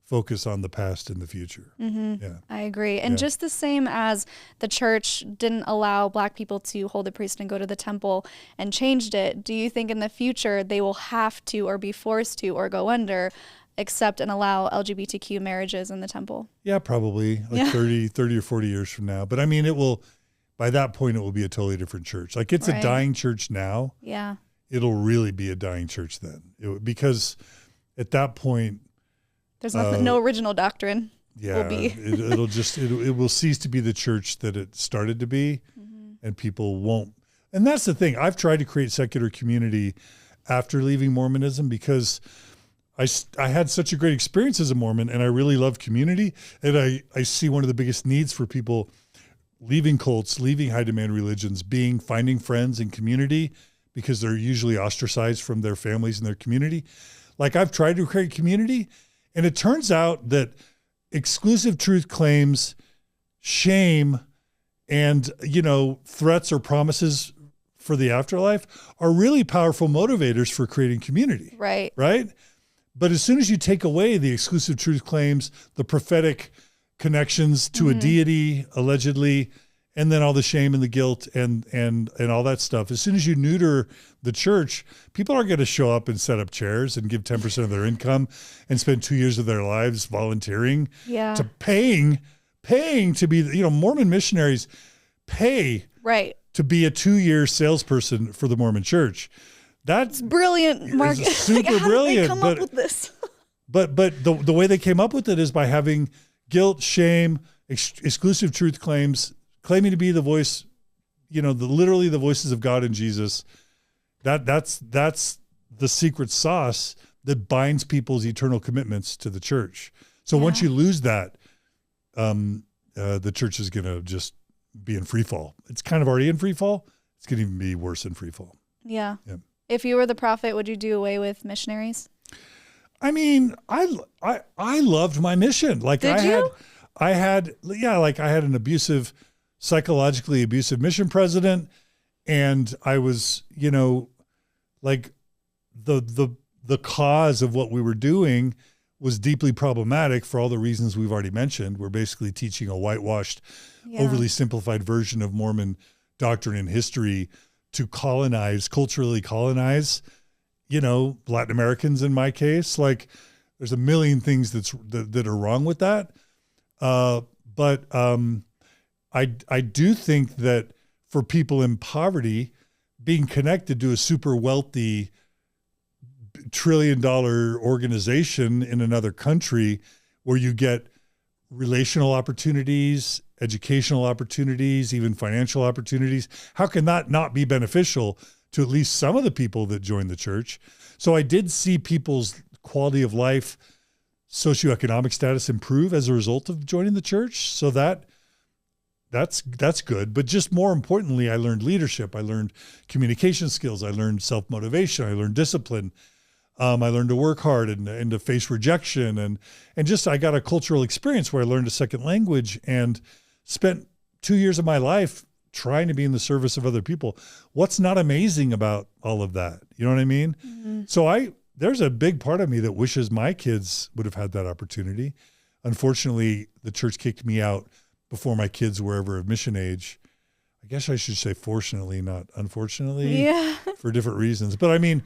focus on the past and the future? Yeah. I agree. And just the same as the church didn't allow Black people to hold the priest and go to the temple and changed it, do you think in the future they will have to or be forced to or go under accept and allow LGBTQ marriages in the temple? Yeah, probably like 30 or 40 years from now. But I mean, by that point, it will be a totally different church. Like it's a dying church now. Yeah. It'll really be a dying church then. Because at that point, there's no original doctrine. Yeah, will be. it will cease to be the church that it started to be, and people won't. And that's the thing. I've tried to create secular community after leaving Mormonism because I had such a great experience as a Mormon, and I really love community. And I see one of the biggest needs for people leaving cults, leaving high demand religions, finding friends and community, because they're usually ostracized from their families and their community. Like I've tried to create community, and it turns out that exclusive truth claims, shame, and, threats or promises for the afterlife are really powerful motivators for creating community. Right. Right? But as soon as you take away the exclusive truth claims, the prophetic connections to a deity, allegedly, and then all the shame and the guilt and all that stuff, as soon as you neuter the church, people are going to show up and set up chairs and give 10% of their income and spend 2 years of their lives volunteering to paying to be, Mormon missionaries pay to be a 2-year salesperson for the Mormon church. That's brilliant, Mark. Super brilliant. How did they come up with this? But the way they came up with it is by having guilt, shame, exclusive truth claims, claiming to be the voice, literally the voices of God and Jesus. That's the secret sauce that binds people's eternal commitments to the church. So once you lose that, the church is going to just be in free fall. It's kind of already in free fall. It's going to even be worse in free fall. Yeah. If you were the prophet, would you do away with missionaries? I mean, I loved my mission. Like Did you? I had an psychologically abusive mission president, and I was, like the cause of what we were doing was deeply problematic for all the reasons we've already mentioned. We're basically teaching a whitewashed, overly simplified version of Mormon doctrine and history to culturally colonize, Latin Americans in my case. Like there's a million things that are wrong with that. But I do think that for people in poverty, being connected to a super wealthy $1 trillion organization in another country where you get relational opportunities, educational opportunities, even financial opportunities, how can that not be beneficial to at least some of the people that join the church? So I did see people's quality of life, socioeconomic status improve as a result of joining the church. So that's good. But just more importantly, I learned leadership. I learned communication skills. I learned self-motivation. I learned discipline. I learned to work hard and to face rejection. And just, I got a cultural experience where I learned a second language and spent 2 years of my life trying to be in the service of other people. What's not amazing about all of that? You know what I mean? Mm-hmm. So there's a big part of me that wishes my kids would have had that opportunity. Unfortunately, the church kicked me out before my kids were ever of mission age. I guess I should say fortunately, not unfortunately, for different reasons. But I mean,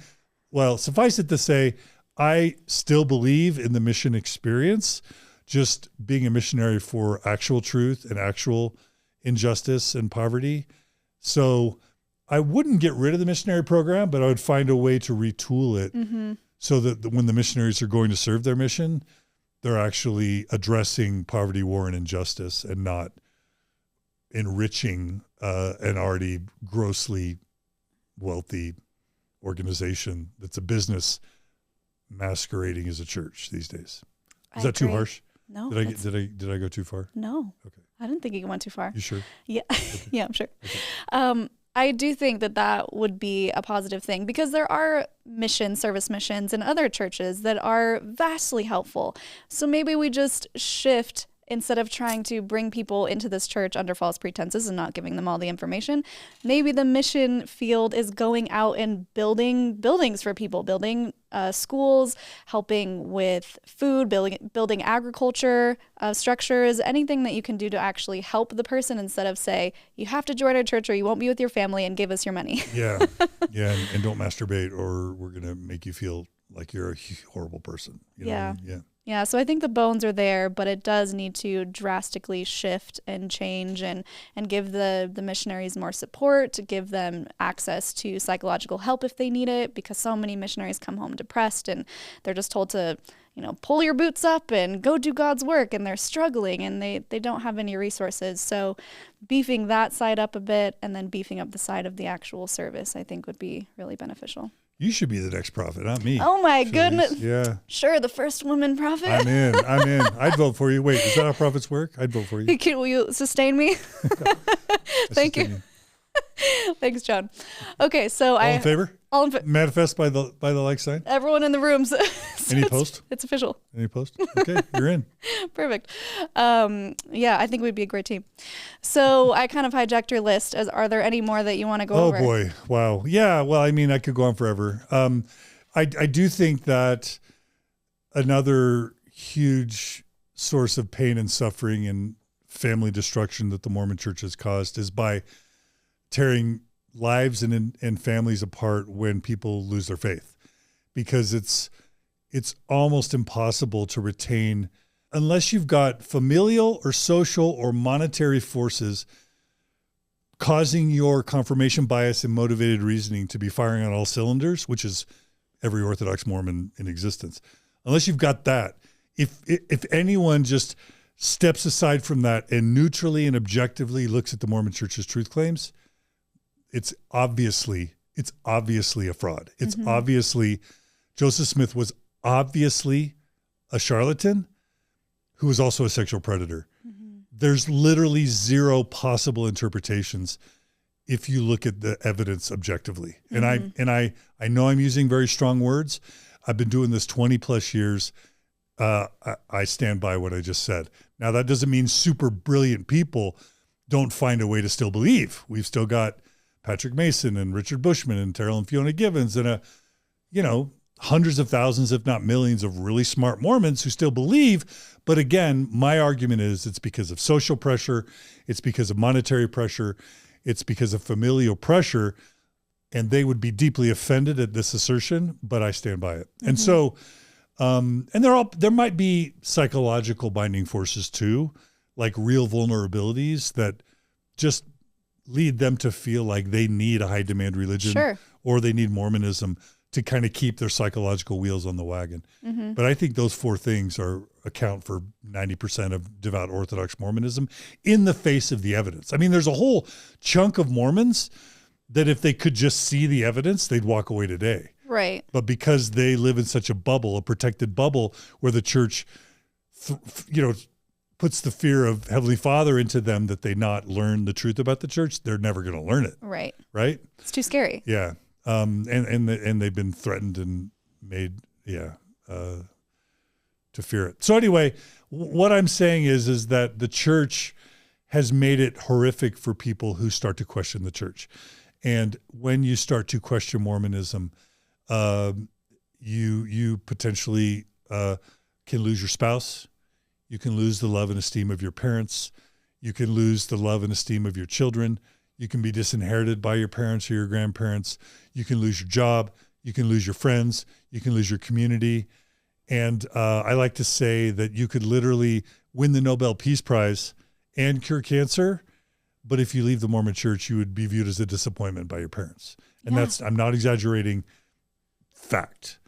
well, suffice it to say, I still believe in the mission experience, just being a missionary for actual truth and actual injustice and poverty. So I wouldn't get rid of the missionary program, but I would find a way to retool it so that when the missionaries are going to serve their mission, they're actually addressing poverty, war, and injustice and not enriching an already grossly wealthy organization that's a business masquerading as a church these days. Is that too harsh? No. Did I go too far? No. Okay. I didn't think you went too far. You sure? Yeah. Okay. Yeah, I'm sure. Okay. I do think that would be a positive thing because there are service missions in other churches that are vastly helpful. So maybe we just shift instead of trying to bring people into this church under false pretenses and not giving them all the information, maybe the mission field is going out and building buildings for people, building schools, helping with food, building agriculture structures, anything that you can do to actually help the person instead of say, you have to join our church or you won't be with your family and give us your money. Yeah. Yeah. And don't masturbate or we're going to make you feel like you're a horrible person. You know what I mean? Yeah. Yeah, so I think the bones are there, but it does need to drastically shift and change and give the missionaries more support, to give them access to psychological help if they need it, because so many missionaries come home depressed and they're just told to, pull your boots up and go do God's work, and they're struggling and they don't have any resources. So beefing that side up a bit and then beefing up the side of the actual service, I think would be really beneficial. You should be the next prophet, not me. Oh my goodness. Yeah. Sure, the first woman prophet. I'm in. I'd vote for you. Wait, is that how prophets work? I'd vote for you. Will you sustain me? Thank you. Thanks, John. Okay, so all in favor? All in favor. Manifest by the like sign. Everyone in the room. So any post? It's official. Any post? Okay, you're in. Perfect. Yeah, I think we'd be a great team. So I kind of hijacked your list. Are there any more that you want to go over? Oh boy, wow. Yeah. Well, I mean, I could go on forever. I do think that another huge source of pain and suffering and family destruction that the Mormon Church has caused is by tearing lives and families apart when people lose their faith, because it's almost impossible to retain unless you've got familial or social or monetary forces causing your confirmation bias and motivated reasoning to be firing on all cylinders, which is every Orthodox Mormon in existence. Unless you've got that, if anyone just steps aside from that and neutrally and objectively looks at the Mormon Church's truth claims, it's obviously a fraud. It's obviously, Joseph Smith was obviously a charlatan who was also a sexual predator. There's literally zero possible interpretations if you look at the evidence objectively. And I know I'm using very strong words. I've been doing this 20 plus years. I stand by what I just said. Now, that doesn't mean super brilliant people don't find a way to still believe. We've still got Patrick Mason and Richard Bushman and Terrell and Fiona Givens and hundreds of thousands, if not millions, of really smart Mormons who still believe. But again, my argument is it's because of social pressure. It's because of monetary pressure. It's because of familial pressure. And they would be deeply offended at this assertion, but I stand by it. And so, and there might be psychological binding forces too, like real vulnerabilities that just lead them to feel like they need a high demand religion or they need Mormonism to kind of keep their psychological wheels on the wagon. But I think those four things account for 90% of devout Orthodox Mormonism in the face of the evidence. I mean, there's a whole chunk of Mormons that if they could just see the evidence, they'd walk away today. Right. But because they live in such a bubble, a protected bubble where the church, puts the fear of Heavenly Father into them that they not learn the truth about the church, they're never going to learn it. Right. Right. It's too scary. Yeah. And they've been threatened and made, to fear it. So anyway, what I'm saying is that the church has made it horrific for people who start to question the church. And when you start to question Mormonism, you potentially can lose your spouse. You can lose the love and esteem of your parents. You can lose the love and esteem of your children. You can be disinherited by your parents or your grandparents. You can lose your job. You can lose your friends. You can lose your community. And I like to say that you could literally win the Nobel Peace Prize and cure cancer, but if you leave the Mormon Church, you would be viewed as a disappointment by your parents. And I'm not exaggerating, fact.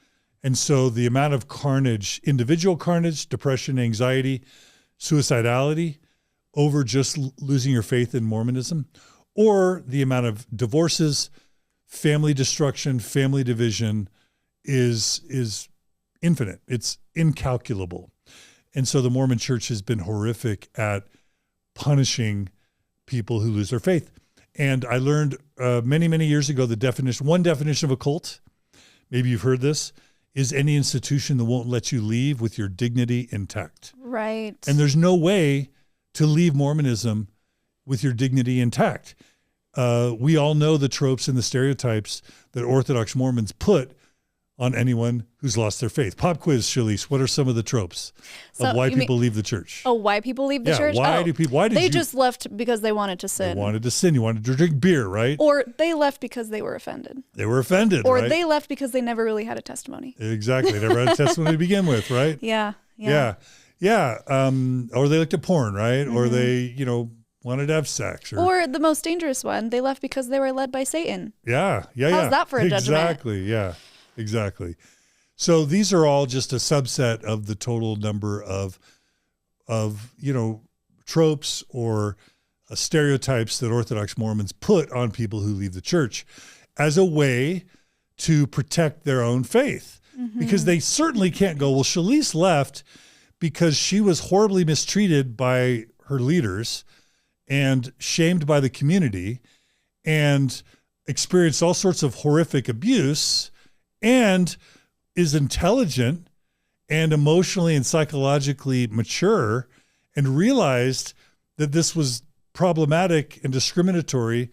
And so the amount of carnage, individual carnage, depression, anxiety, suicidality over just losing your faith in Mormonism, or the amount of divorces, family destruction, family division is infinite. It's incalculable. And so the Mormon Church has been horrific at punishing people who lose their faith. And I learned many, many years ago one definition of a cult, maybe you've heard this, is any institution that won't let you leave with your dignity intact. Right. And there's no way to leave Mormonism with your dignity intact. We all know the tropes and the stereotypes that Orthodox Mormons put on anyone who's lost their faith. Pop quiz, Shalise. What are some of the tropes of why people leave the church? Oh, why people leave the church? Why do people? Why did they just left because they wanted to sin? They wanted to sin. You wanted to drink beer, right? Or they left because they were offended. They were offended, or right? they left because they never really had a testimony. Exactly. They never had a testimony to begin with, right? Yeah. Or they looked at porn, right? Or they, wanted to have sex. Or the most dangerous one, they left because they were led by Satan. Yeah. How's that for a judgment? Exactly. Yeah. Exactly. So these are all just a subset of the total number of tropes or stereotypes that Orthodox Mormons put on people who leave the church as a way to protect their own faith. Because they certainly can't go, well, Shalise left because she was horribly mistreated by her leaders and shamed by the community and experienced all sorts of horrific abuse and is intelligent and emotionally and psychologically mature and realized that this was problematic and discriminatory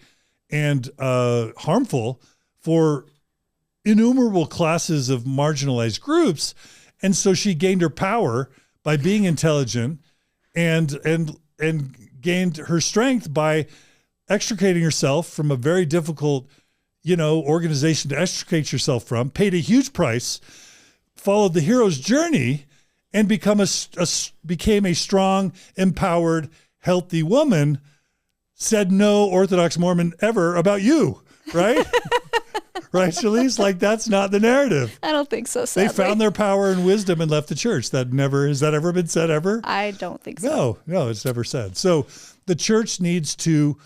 and harmful for innumerable classes of marginalized groups. And so she gained her power by being intelligent and gained her strength by extricating herself from a very difficult, organization to extricate yourself from, paid a huge price, followed the hero's journey, and became a strong, empowered, healthy woman. Said no Orthodox Mormon ever about you, right? Right, Shalise? Like, that's not the narrative. I don't think so, sadly. They found their power and wisdom and left the church. Has that ever been said ever? I don't think so. No, it's never said. So the church needs to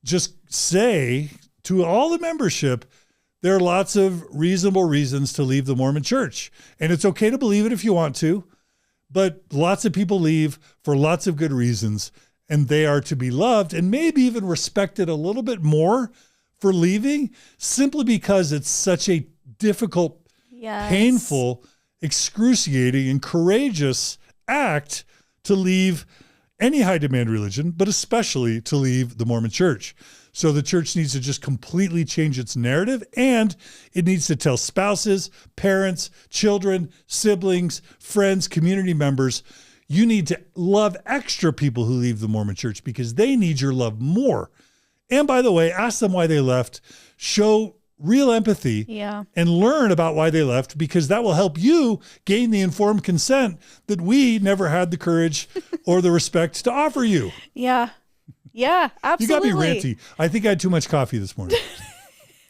just say to all the membership, there are lots of reasonable reasons to leave the Mormon church. And it's okay to believe it if you want to, but lots of people leave for lots of good reasons, and they are to be loved and maybe even respected a little bit more for leaving, simply because it's such a difficult, painful, excruciating, and courageous act to leave any high demand religion, but especially to leave the Mormon church. So the church needs to just completely change its narrative, and it needs to tell spouses, parents, children, siblings, friends, community members, you need to love extra people who leave the Mormon church because they need your love more. And by the way, ask them why they left, show real empathy, and learn about why they left, because that will help you gain the informed consent that we never had the courage or the respect to offer you. Yeah, absolutely. You got me ranty. I think I had too much coffee this morning.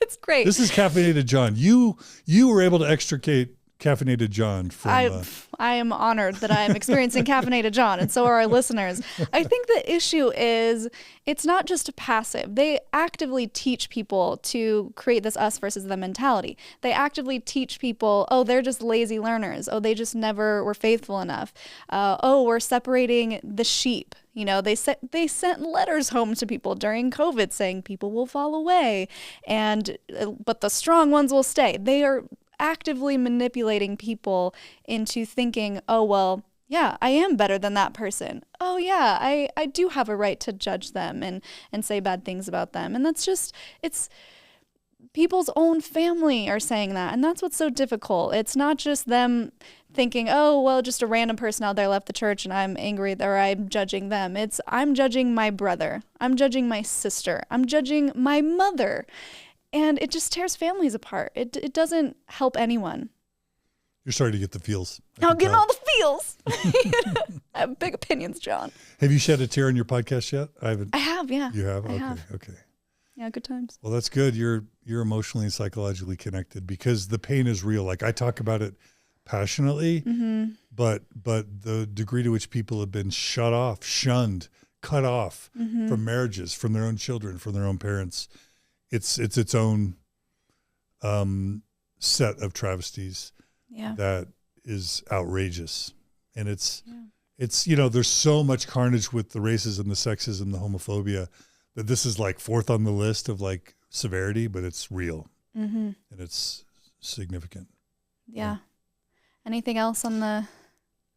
It's great. This is Caffeinated John. You were able to extricate Caffeinated John from... I am honored that I am experiencing Caffeinated John, and so are our listeners. I think the issue is it's not just passive. They actively teach people to create this us versus them mentality. They actively teach people, oh, they're just lazy learners. Oh, they just never were faithful enough. Oh, we're separating the sheep. They sent letters home to people during COVID saying people will fall away, but the strong ones will stay. They are actively manipulating people into thinking, oh, well, yeah, I am better than that person. Oh, yeah, I do have a right to judge them and say bad things about them. And that's just, it's people's own family are saying that. And that's what's so difficult. It's not just them thinking, oh, well, just a random person out there left the church and I'm angry or I'm judging them. It's I'm judging my brother. I'm judging my sister. I'm judging my mother. And it just tears families apart. It doesn't help anyone. You're starting to get the feels. I'm getting all the feels. I have big opinions, John. Have you shed a tear on your podcast yet? I haven't. I have, yeah. You have? Okay. Yeah, good times. Well, that's good. You're emotionally and psychologically connected because the pain is real. Like, I talk about it passionately, but the degree to which people have been shut off, shunned, cut off from marriages, from their own children, from their own parents, it's its own set of travesties that is outrageous. And it's there's so much carnage with the racism, the sexism, the homophobia, that this is like fourth on the list of like severity, but it's real and it's significant. Yeah. Anything else on the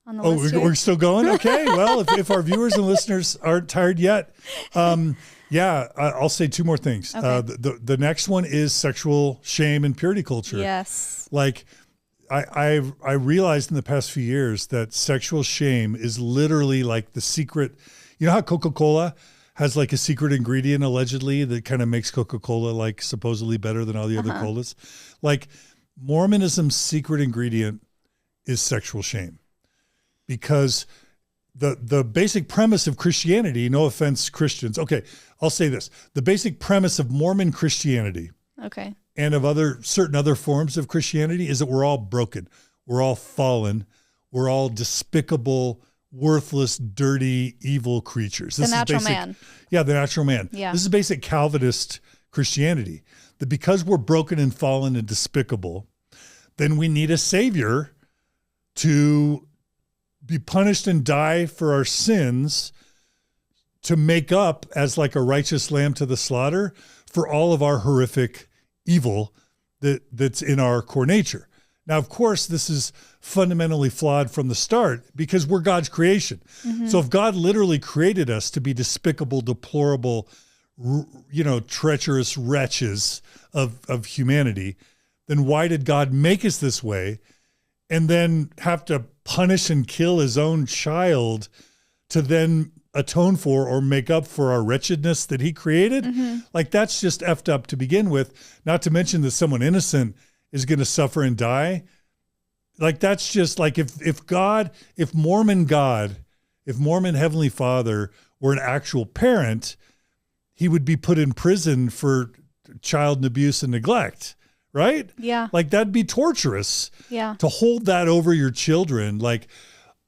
on the Oh, list here. we're still going? Okay. Well, if our viewers and listeners aren't tired yet, I'll say two more things. Okay. The next one is sexual shame and purity culture. Yes. Like I realized in the past few years that sexual shame is literally like the secret. You know how Coca-Cola has like a secret ingredient allegedly that kind of makes Coca-Cola like supposedly better than all the other colas? Like Mormonism's secret ingredient is sexual shame. Because the basic premise of Christianity, no offense, Christians. Okay, I'll say this. The basic premise of Mormon Christianity and of certain other forms of Christianity is that we're all broken. We're all fallen. We're all despicable, worthless, dirty, evil creatures. The natural man. Yeah, the natural man. Yeah. This is basic Calvinist Christianity. That because we're broken and fallen and despicable, then we need a savior to be punished and die for our sins to make up as like a righteous lamb to the slaughter for all of our horrific evil that's in our core nature. Now, of course, this is fundamentally flawed from the start because we're God's creation. So if God literally created us to be despicable, deplorable, treacherous wretches of humanity, then why did God make us this way and then have to punish and kill his own child to then atone for or make up for our wretchedness that he created? Like that's just effed up to begin with, not to mention that someone innocent is going to suffer and die. Like that's just like if Mormon Heavenly Father were an actual parent, he would be put in prison for child abuse and neglect. Right? Yeah. Like that'd be torturous. Yeah. To hold that over your children. Like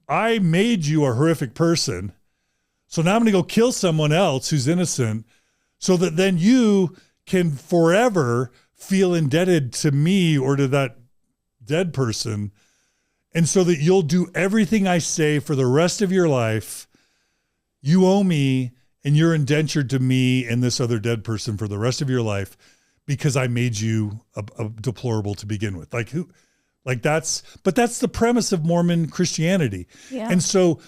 I made you a horrific person. So now I'm going to go kill someone else who's innocent so that then you can forever feel indebted to me or to that dead person. And so that you'll do everything I say for the rest of your life. You owe me and you're indentured to me and this other dead person for the rest of your life. Because I made you a deplorable to begin with. But that's the premise of Mormon Christianity. Yeah. And so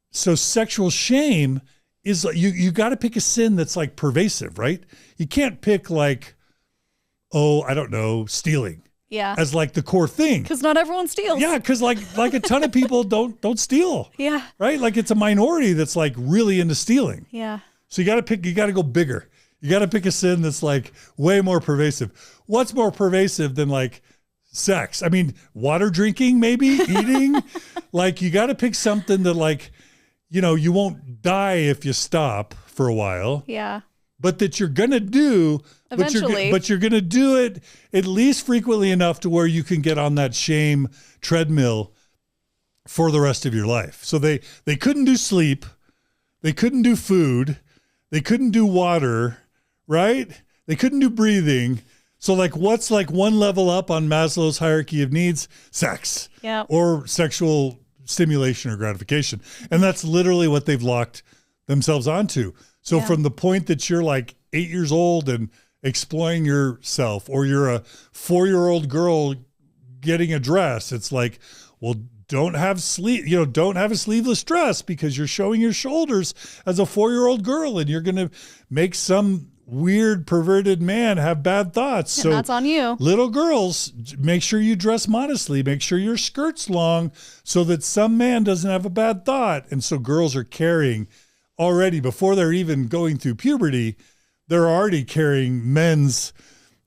sexual shame is you got to pick a sin that's like pervasive, right? You can't pick like, I don't know, stealing. Yeah. As like the core thing. Because not everyone steals. Yeah, because like a ton of people don't steal. Yeah. Right? Like it's a minority that's like really into stealing. Yeah. So you got to go bigger. You got to pick a sin that's like way more pervasive. What's more pervasive than like sex? I mean, water drinking, maybe eating. Like you got to pick something that like, you won't die if you stop for a while. Yeah. But that you're going to do, eventually. but you're going to do it at least frequently enough to where you can get on that shame treadmill for the rest of your life. So they couldn't do sleep. They couldn't do food. They couldn't do water. Right? They couldn't do breathing. So like what's like one level up on Maslow's hierarchy of needs? Sex. Yeah. Or sexual stimulation or gratification. And that's literally what they've locked themselves onto. So from the point that you're like 8 years old and exploring yourself, or you're a 4-year-old girl getting a dress, it's like, well, don't have a sleeveless dress because you're showing your shoulders as a 4-year-old girl and you're going to make some weird perverted man have bad thoughts. And so that's on you. Little girls, make sure you dress modestly, make sure your skirt's long so that some man doesn't have a bad thought. And so girls are carrying already, before they're even going through puberty, they're already carrying men's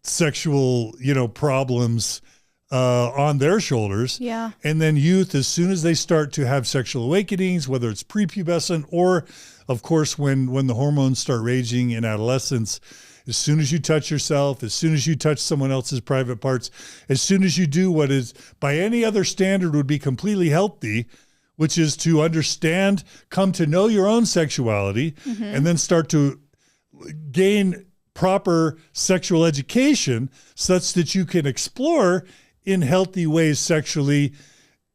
sexual, problems on their shoulders. Yeah. And then youth, as soon as they start to have sexual awakenings, whether it's prepubescent or, of course, when the hormones start raging in adolescence, as soon as you touch yourself, as soon as you touch someone else's private parts, as soon as you do what is by any other standard would be completely healthy, which is to understand, come to know your own sexuality, and then start to gain proper sexual education such that you can explore in healthy ways sexually,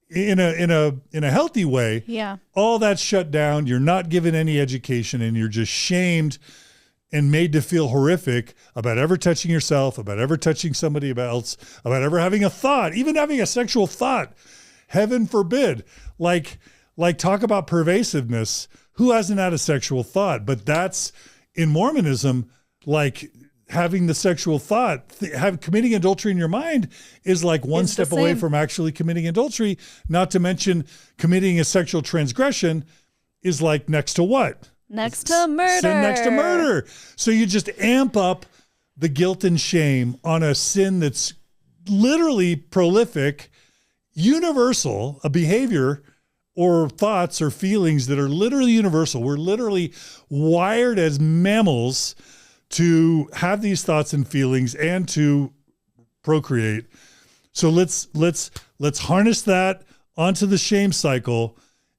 in a healthy way. Yeah. All that's shut down. You're not given any education and you're just shamed and made to feel horrific about ever touching yourself, about ever touching somebody else, about ever having a thought, even having a sexual thought heaven forbid, like talk about pervasiveness. Who hasn't had a sexual thought? But that's in Mormonism, like having the sexual thought, committing adultery in your mind is like one step away from actually committing adultery. Not to mention committing a sexual transgression is like next to what? Next to murder. Sin next to murder. So you just amp up the guilt and shame on a sin that's literally prolific, universal, a behavior or thoughts or feelings that are literally universal. We're literally wired as mammals to have these thoughts and feelings and to procreate. So let's harness that onto the shame cycle,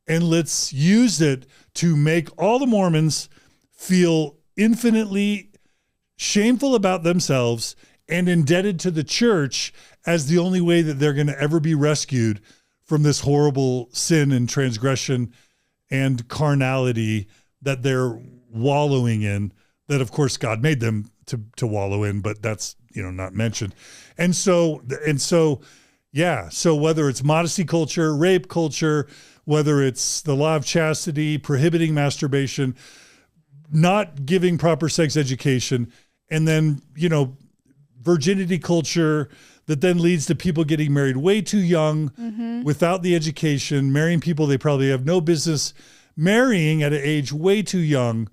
and let's use it to make all the Mormons feel infinitely shameful about themselves and indebted to the church as the only way that they're going to ever be rescued from this horrible sin and transgression and carnality that they're wallowing in, that of course God made them to wallow in, but that's, not mentioned. And so whether it's modesty culture, rape culture, whether it's the law of chastity, prohibiting masturbation, not giving proper sex education, and then, virginity culture that then leads to people getting married way too young without the education, marrying people they probably have no business marrying at an age way too young,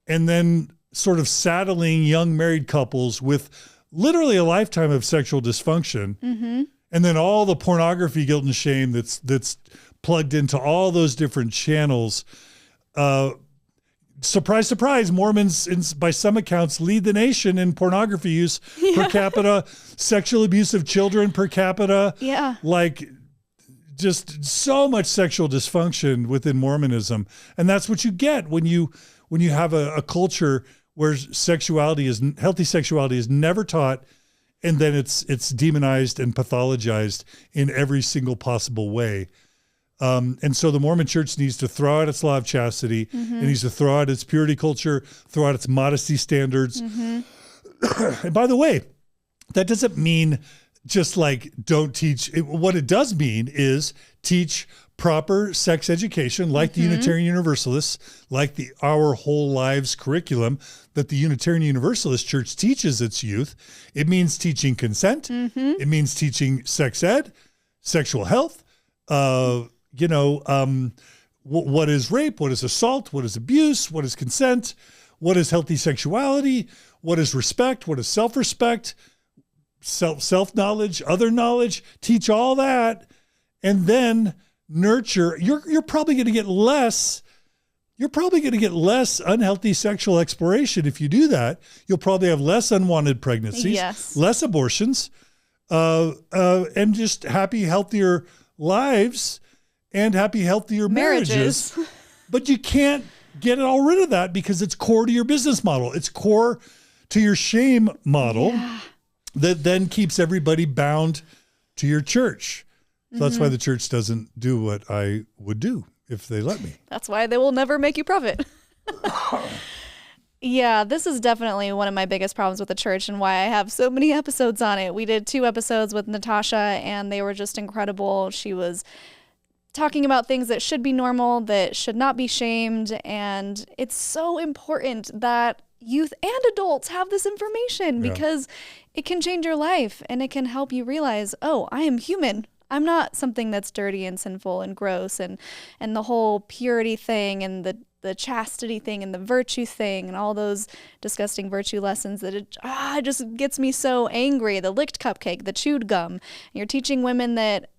and then sort of saddling young married couples with literally a lifetime of sexual dysfunction. And then all the pornography, guilt, and shame that's plugged into all those different channels. Surprise, surprise, Mormons, by some accounts, lead the nation in pornography use per capita, sexual abuse of children per capita. Yeah. Like, just so much sexual dysfunction within Mormonism. And that's what you get when you have a culture where healthy sexuality is never taught, and then it's demonized and pathologized in every single possible way. And so the Mormon church needs to throw out its law of chastity. It needs to throw out its purity culture, throw out its modesty standards. And by the way, that doesn't mean just like don't teach. What it does mean is teach proper sex education, like the Unitarian Universalists, like the Our Whole Lives curriculum that the Unitarian Universalist Church teaches its youth. It means teaching consent. It means teaching sex ed, sexual health, what is rape, what is assault, what is abuse, what is consent, what is healthy sexuality, what is respect, what is self-respect, self-knowledge, other knowledge. Teach all that, and then nurture. You're probably going to get less. You're probably going to get less unhealthy sexual exploration if you do that. You'll probably have less unwanted pregnancies, less abortions, and just happy, healthier lives and happy, healthier marriages. But you can't get all rid of that because it's core to your business model. It's core to your shame model that then keeps everybody bound to your church. So that's why the church doesn't do what I would do if they let me. That's why they will never make you profit. Yeah, this is definitely one of my biggest problems with the church and why I have so many episodes on it. We did 2 episodes with Natasha, and they were just incredible. She was talking about things that should be normal, that should not be shamed, and it's so important that youth and adults have this information because it can change your life, and it can help you realize, oh, I am human. I'm not something that's dirty and sinful and gross, and the whole purity thing and the chastity thing and the virtue thing and all those disgusting virtue lessons that it just gets me so angry. The licked cupcake, the chewed gum. You're teaching women that,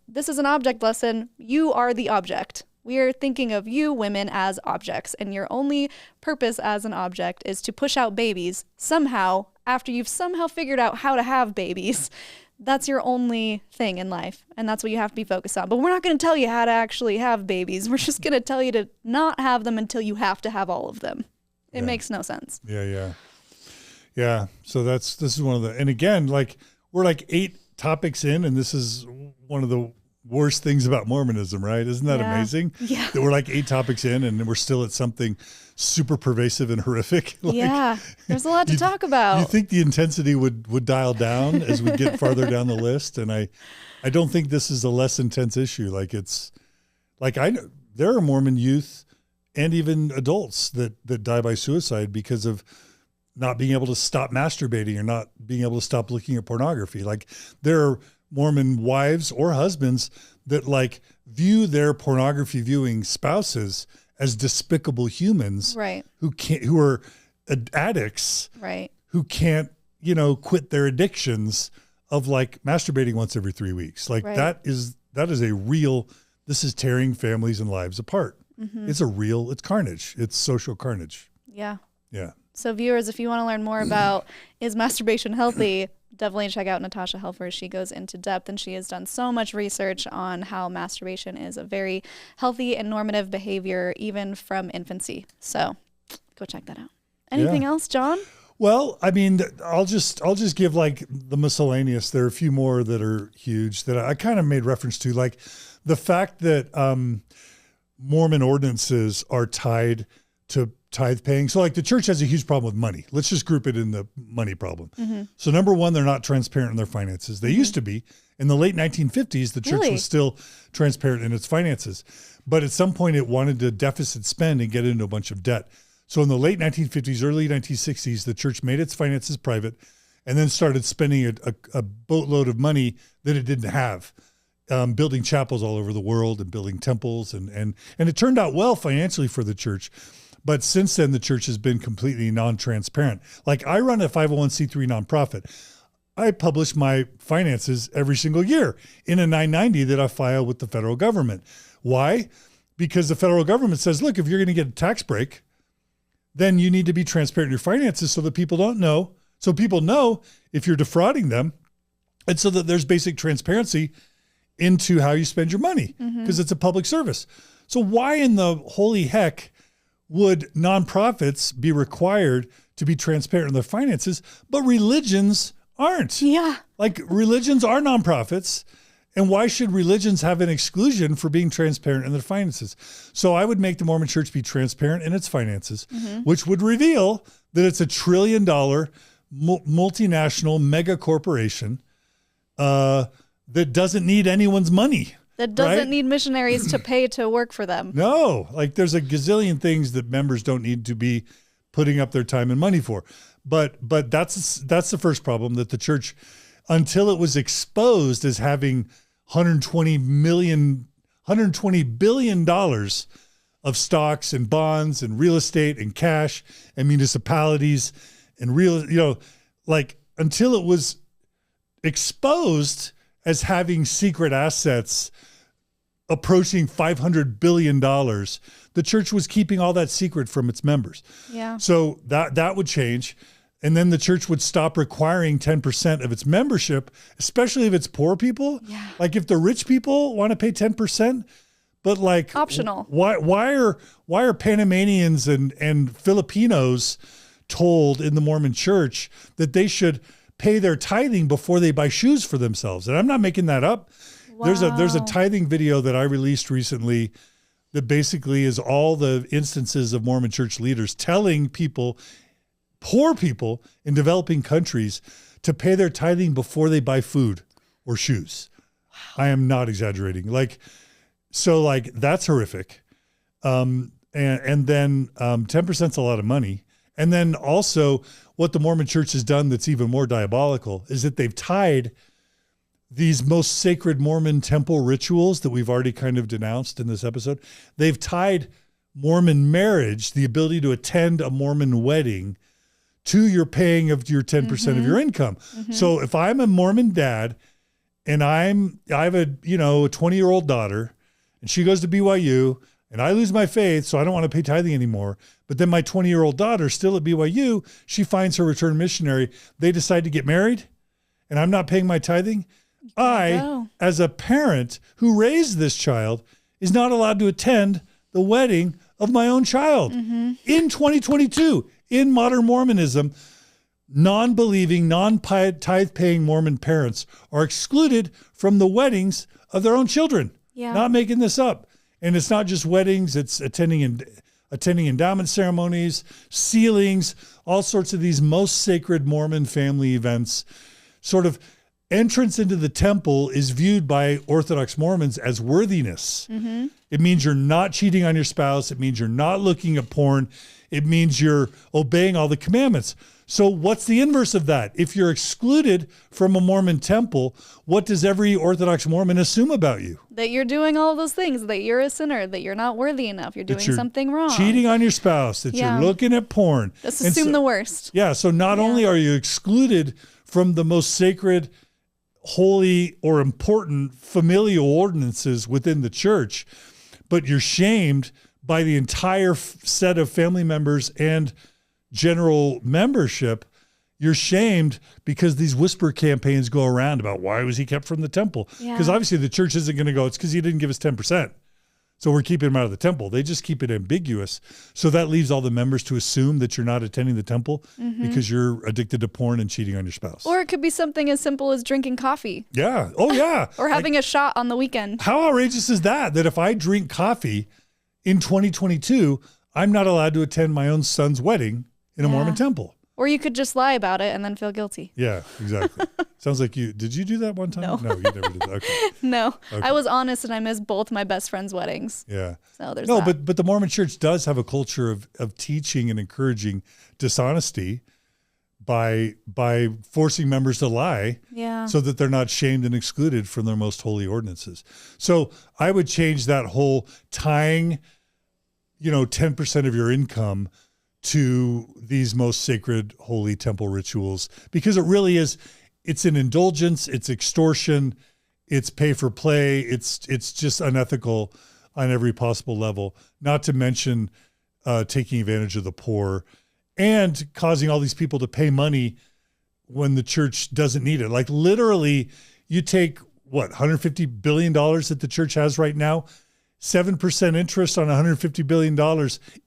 this is an object lesson. You are the object. We are thinking of you women as objects, and your only purpose as an object is to push out babies somehow after you've somehow figured out how to have babies. That's your only thing in life, and that's what you have to be focused on. But we're not going to tell you how to actually have babies. We're just going to tell you to not have them until you have to have all of them. It makes no sense. Yeah. So this is one of the, and again, like we're like 8 topics in, and this is one of the worst things about Mormonism, right? Isn't that amazing? Yeah. That we're like 8 topics in and we're still at something super pervasive and horrific. Like, yeah. There's a lot to talk about. You think the intensity would dial down as we get farther down the list? And I don't think this is a less intense issue. Like I know there are Mormon youth and even adults that die by suicide because of not being able to stop masturbating or not being able to stop looking at pornography. Like there are Mormon wives or husbands that like view their pornography viewing spouses as despicable humans, right? Who are addicts, right? Who can't, quit their addictions of like masturbating once every 3 weeks. Like that is a real, this is tearing families and lives apart. Mm-hmm. It's carnage. It's social carnage. Yeah. Yeah. So viewers, if you want to learn more about is masturbation healthy, definitely check out Natasha Helfer. She goes into depth and she has done so much research on how masturbation is a very healthy and normative behavior, even from infancy. So go check that out. Anything else, John? Well, I mean, I'll just give like the miscellaneous. There are a few more that are huge that I kind of made reference to, like the fact that Mormon ordinances are tied to tithe paying. So like the church has a huge problem with money. Let's just group it in the money problem. Mm-hmm. So number one, they're not transparent in their finances. They used to be. In the late 1950s, the church was still transparent in its finances. But at some point it wanted to deficit spend and get into a bunch of debt. So in the late 1950s, early 1960s, the church made its finances private and then started spending a boatload of money that it didn't have, building chapels all over the world and building temples. And it turned out well financially for the church. But since then, the church has been completely non-transparent. Like I run a 501c3 nonprofit. I publish my finances every single year in a 990 that I file with the federal government. Why? Because the federal government says, look, if you're going to get a tax break, then you need to be transparent in your finances so that people don't know. So people know if you're defrauding them. And so that there's basic transparency into how you spend your money because it's a public service. So why in the holy heck would nonprofits be required to be transparent in their finances, but religions aren't? Yeah. Like religions are nonprofits. And why should religions have an exclusion for being transparent in their finances? So I would make the Mormon church be transparent in its finances, which would reveal that it's $1 trillion multinational mega corporation that doesn't need anyone's money. That doesn't need missionaries to pay to work for them. No, like there's a gazillion things that members don't need to be putting up their time and money for. But that's the first problem, that the church, until it was exposed as having $120 billion of stocks and bonds and real estate and cash and municipalities and until it was exposed as having secret assets approaching $500 billion, the church was keeping all that secret from its members. Yeah. So that would change. And then the church would stop requiring 10% of its membership, especially if it's poor people. Yeah. Like if the rich people want to pay 10%, but like optional. Why are Panamanians and Filipinos told in the Mormon church that they should pay their tithing before they buy shoes for themselves? And I'm not making that up. Wow. There's a tithing video that I released recently that basically is all the instances of Mormon church leaders telling people, poor people in developing countries, to pay their tithing before they buy food or shoes. Wow. I am not exaggerating. So that's horrific. And then 10% is a lot of money. And then also what the Mormon church has done that's even more diabolical is that they've tied these most sacred Mormon temple rituals that we've already kind of denounced in this episode. They've tied Mormon marriage, the ability to attend a Mormon wedding, to your paying of your 10% of your income. Mm-hmm. So if I'm a Mormon dad and I have a 20-year-old daughter and she goes to BYU and I lose my faith, so I don't want to pay tithing anymore, but then my 20-year-old daughter still at BYU, she finds her return missionary, they decide to get married and I'm not paying my tithing, as a parent who raised this child, is not allowed to attend the wedding of my own child. In 2022, in modern Mormonism, non-believing, non-tithe-paying Mormon parents are excluded from the weddings of their own children. Yeah. Not making this up. And it's not just weddings, it's attending endowment ceremonies, sealings, all sorts of these most sacred Mormon family events. Sort of entrance into the temple is viewed by Orthodox Mormons as worthiness. Mm-hmm. It means you're not cheating on your spouse. It means you're not looking at porn. It means you're obeying all the commandments. So what's the inverse of that? If you're excluded from a Mormon temple, what does every Orthodox Mormon assume about you? That you're doing all those things, that you're a sinner, that you're not worthy enough, you're doing something wrong. Cheating on your spouse, that you're looking at porn. Just assume the worst. Yeah, so not only are you excluded from the most sacred, holy, or important familial ordinances within the church, but you're shamed by the entire set of family members and general membership. You're shamed because these whisper campaigns go around about why was he kept from the temple? Because obviously the church isn't going to go, it's because he didn't give us 10%. So we're keeping him out of the temple. They just keep it ambiguous. So that leaves all the members to assume that you're not attending the temple because you're addicted to porn and cheating on your spouse. Or it could be something as simple as drinking coffee. Yeah. Oh, yeah. Or having a shot on the weekend. How outrageous is that? That if I drink coffee in 2022, I'm not allowed to attend my own son's wedding in a Mormon temple. Or you could just lie about it and then feel guilty. Yeah, exactly. Sounds like did you do that one time? No, you never did that. Okay. No, okay. I was honest and I missed both my best friend's weddings. Yeah. So there's that. but the Mormon church does have a culture of teaching and encouraging dishonesty by forcing members to lie so that they're not shamed and excluded from their most holy ordinances. So I would change that whole tying, 10% of your income to these most sacred holy temple rituals, because it really is, it's an indulgence, it's extortion, it's pay for play, it's just unethical on every possible level, not to mention taking advantage of the poor and causing all these people to pay money when the church doesn't need it. Like literally you take $150 billion that the church has right now, 7% interest on $150 billion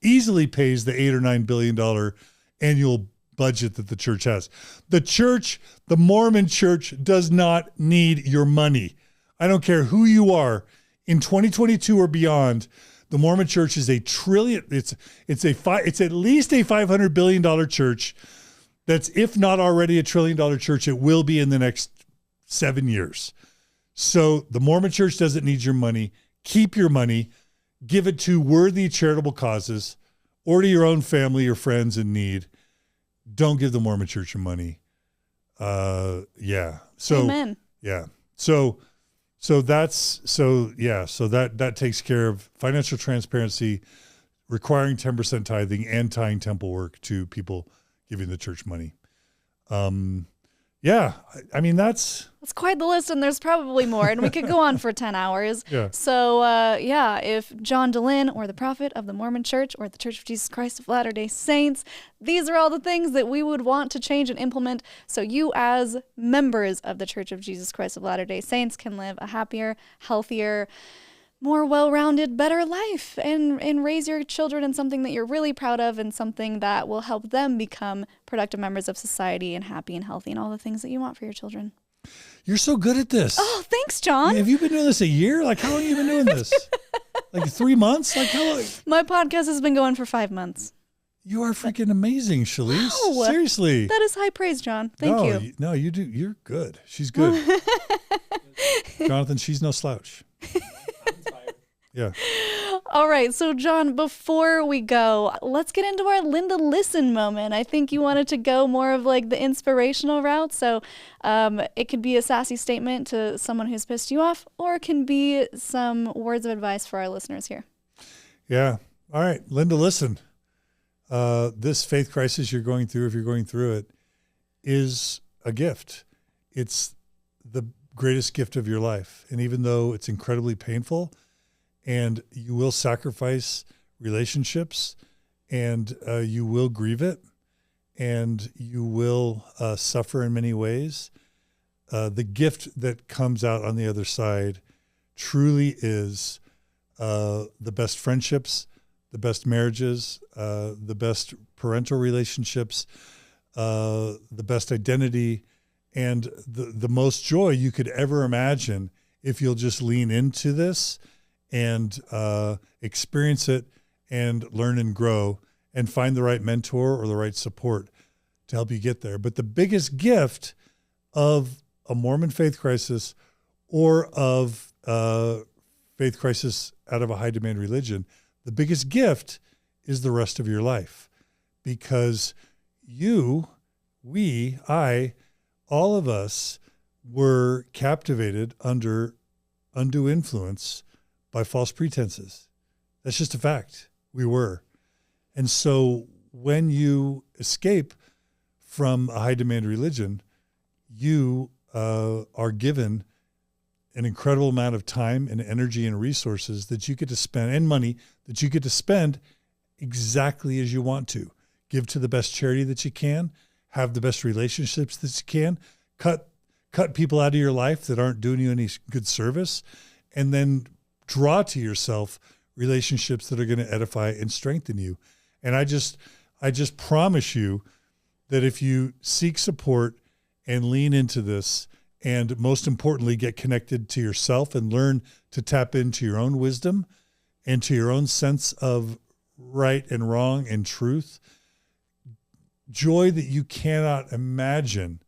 easily pays the $8 or $9 billion annual budget that the church has. The Mormon church does not need your money. I don't care who you are. In 2022 or beyond, the Mormon church is it's at least a $500 billion church. That's, if not already a $1 trillion church, it will be in the next 7 years. So the Mormon church doesn't need your money. Keep your money, give it to worthy charitable causes or to your own family or friends in need. Don't give the Mormon church your money. So, amen. Yeah. So that takes care of financial transparency, requiring 10% tithing and tying temple work to people giving the church money. I mean, that's quite the list, and there's probably more, and we could go on for 10 hours. Yeah. So, if John Dehlin or the prophet of the Mormon Church or the Church of Jesus Christ of Latter-day Saints, these are all the things that we would want to change and implement so you as members of the Church of Jesus Christ of Latter-day Saints can live a happier, healthier, more well-rounded, better life and raise your children in something that you're really proud of and something that will help them become productive members of society and happy and healthy and all the things that you want for your children. You're so good at this. Oh, thanks, John. Have you been doing this a year? Like, how long have you been doing this? Like 3 months? Like, how long? My podcast has been going for 5 months. You are freaking amazing, Shalise. Wow. Seriously. That is high praise, John. Thank you. No, you do. You're good. She's good. Jonathan, she's no slouch. Yeah. All right. So, John, before we go, let's get into our Linda Listen moment. I think you wanted to go more of like the inspirational route. So it could be a sassy statement to someone who's pissed you off, or it can be some words of advice for our listeners here. Yeah. All right. Linda, listen. This faith crisis you're going through, if you're going through it, is a gift. It's the greatest gift of your life. And even though it's incredibly painful, and you will sacrifice relationships, and you will grieve it, and you will suffer in many ways, the gift that comes out on the other side truly is the best friendships, the best marriages, the best parental relationships, the best identity, and the most joy you could ever imagine if you'll just lean into this and experience it and learn and grow and find the right mentor or the right support to help you get there. But the biggest gift of a Mormon faith crisis or of faith crisis out of a high demand religion, the biggest gift is the rest of your life, because you, we, I, all of us were captivated under undue influence by false pretenses. That's just a fact. We were. And so when you escape from a high demand religion, you are given an incredible amount of time and energy and resources that you get to spend, and money that you get to spend exactly as you want to. Give to the best charity that you can, have the best relationships that you can, cut people out of your life that aren't doing you any good service, and then draw to yourself relationships that are going to edify and strengthen you. And I just promise you that if you seek support and lean into this, and most importantly, get connected to yourself and learn to tap into your own wisdom and to your own sense of right and wrong and truth, joy that you cannot imagine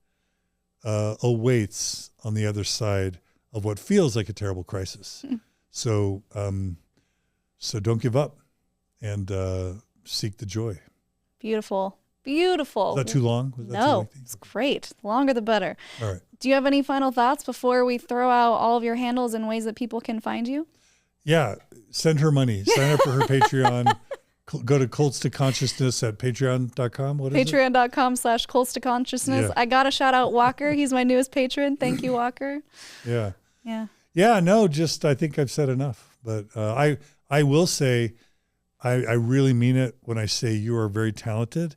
awaits on the other side of what feels like a terrible crisis. So don't give up, and seek the joy. Beautiful. Beautiful. Was that too long? Was that too No, lengthy? it's great. The longer the better. All right. Do you have any final thoughts before we throw out all of your handles and ways that people can find you? Yeah. Send her money. Sign up for her Patreon. Go to Cults to Consciousness at patreon.com. What is it? Patreon.com/Cults to Consciousness. Yeah. I got to shout out Walker. He's my newest patron. Thank you, Walker. Yeah. Yeah. Yeah, no, just I think I've said enough. But I will say I really mean it when I say you are very talented.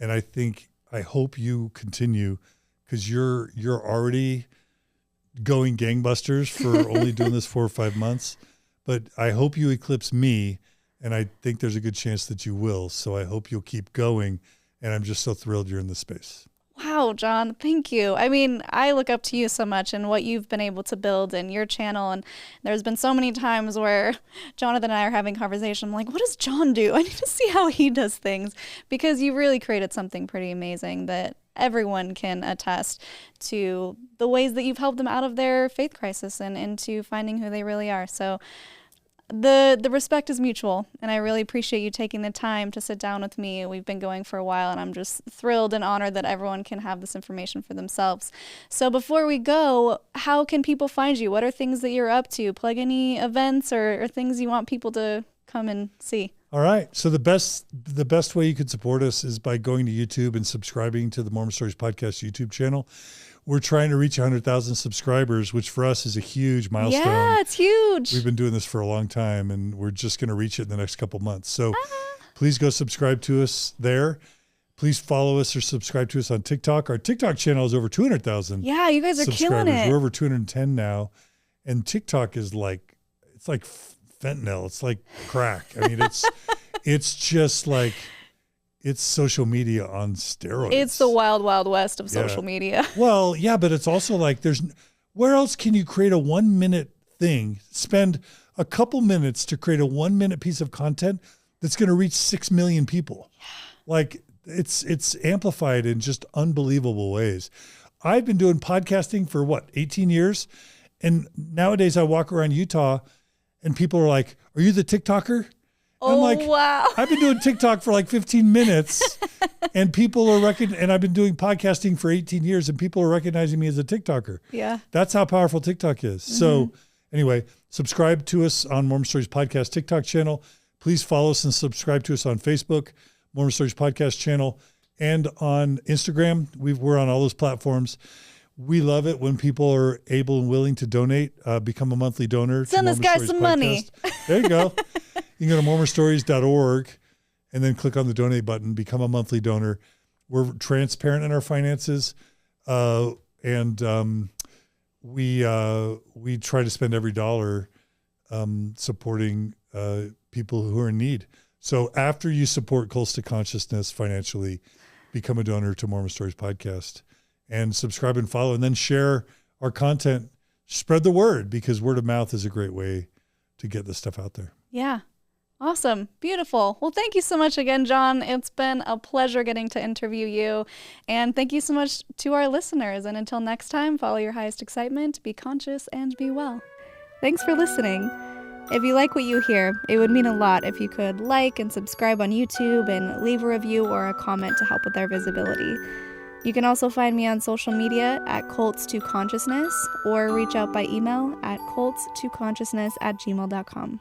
And I hope you continue, because you're already going gangbusters for only doing this 4 or 5 months. But I hope you eclipse me, and I think there's a good chance that you will. So I hope you'll keep going. And I'm just so thrilled you're in this space. Wow, John, thank you. I mean, I look up to you so much and what you've been able to build in your channel. And there's been so many times where Jonathan and I are having conversation. I'm like, what does John do? I need to see how he does things, because you really created something pretty amazing that everyone can attest to the ways that you've helped them out of their faith crisis and into finding who they really are. So the respect is mutual, and I really appreciate you taking the time to sit down with me. We've been going for a while, and I'm just thrilled and honored that everyone can have this information for themselves. So before we go, how can people find you? What are things that you're up to? Plug any events or things you want people to come and see. All right. So the best way you could support us is by going to YouTube and subscribing to the Mormon Stories Podcast YouTube channel. We're trying to reach 100,000 subscribers, which for us is a huge milestone. Yeah, it's huge. We've been doing this for a long time, and we're just going to reach it in the next couple months. So please go subscribe to us there. Please follow us or subscribe to us on TikTok. Our TikTok channel is over 200,000. Yeah, you guys are killing it. We're over 210 now. And TikTok is it's like fentanyl. It's like crack. I mean, it's just like, it's social media on steroids. It's the wild, wild west of social media. Well, yeah, but it's also like where else can you create a 1 minute thing, spend a couple minutes to create a 1 minute piece of content that's going to reach 6 million people? Yeah. Like it's amplified in just unbelievable ways. I've been doing podcasting for 18 years. And nowadays I walk around Utah and people are like, "Are you the TikToker?" Oh, I'm like, wow. I've been doing TikTok for 15 minutes and people are and I've been doing podcasting for 18 years and people are recognizing me as a TikToker. Yeah. That's how powerful TikTok is. Mm-hmm. So anyway, subscribe to us on Mormon Stories Podcast TikTok channel. Please follow us and subscribe to us on Facebook, Mormon Stories Podcast channel, and on Instagram. We're on all those platforms. We love it when people are able and willing to donate, become a monthly donor. Send this guy some money. There you go. You can go to mormonstories.org and then click on the donate button, become a monthly donor. We're transparent in our finances. And we try to spend every dollar supporting people who are in need. So after you support Cults to Consciousness financially, become a donor to Mormon Stories Podcast and subscribe and follow, and then share our content. Spread the word, because word of mouth is a great way to get this stuff out there. Yeah. Awesome. Beautiful. Well, thank you so much again, John. It's been a pleasure getting to interview you. And thank you so much to our listeners. And until next time, follow your highest excitement, be conscious, and be well. Thanks for listening. If you like what you hear, it would mean a lot if you could like and subscribe on YouTube and leave a review or a comment to help with our visibility. You can also find me on social media at cults2consciousness or reach out by email at cults2consciousness@gmail.com.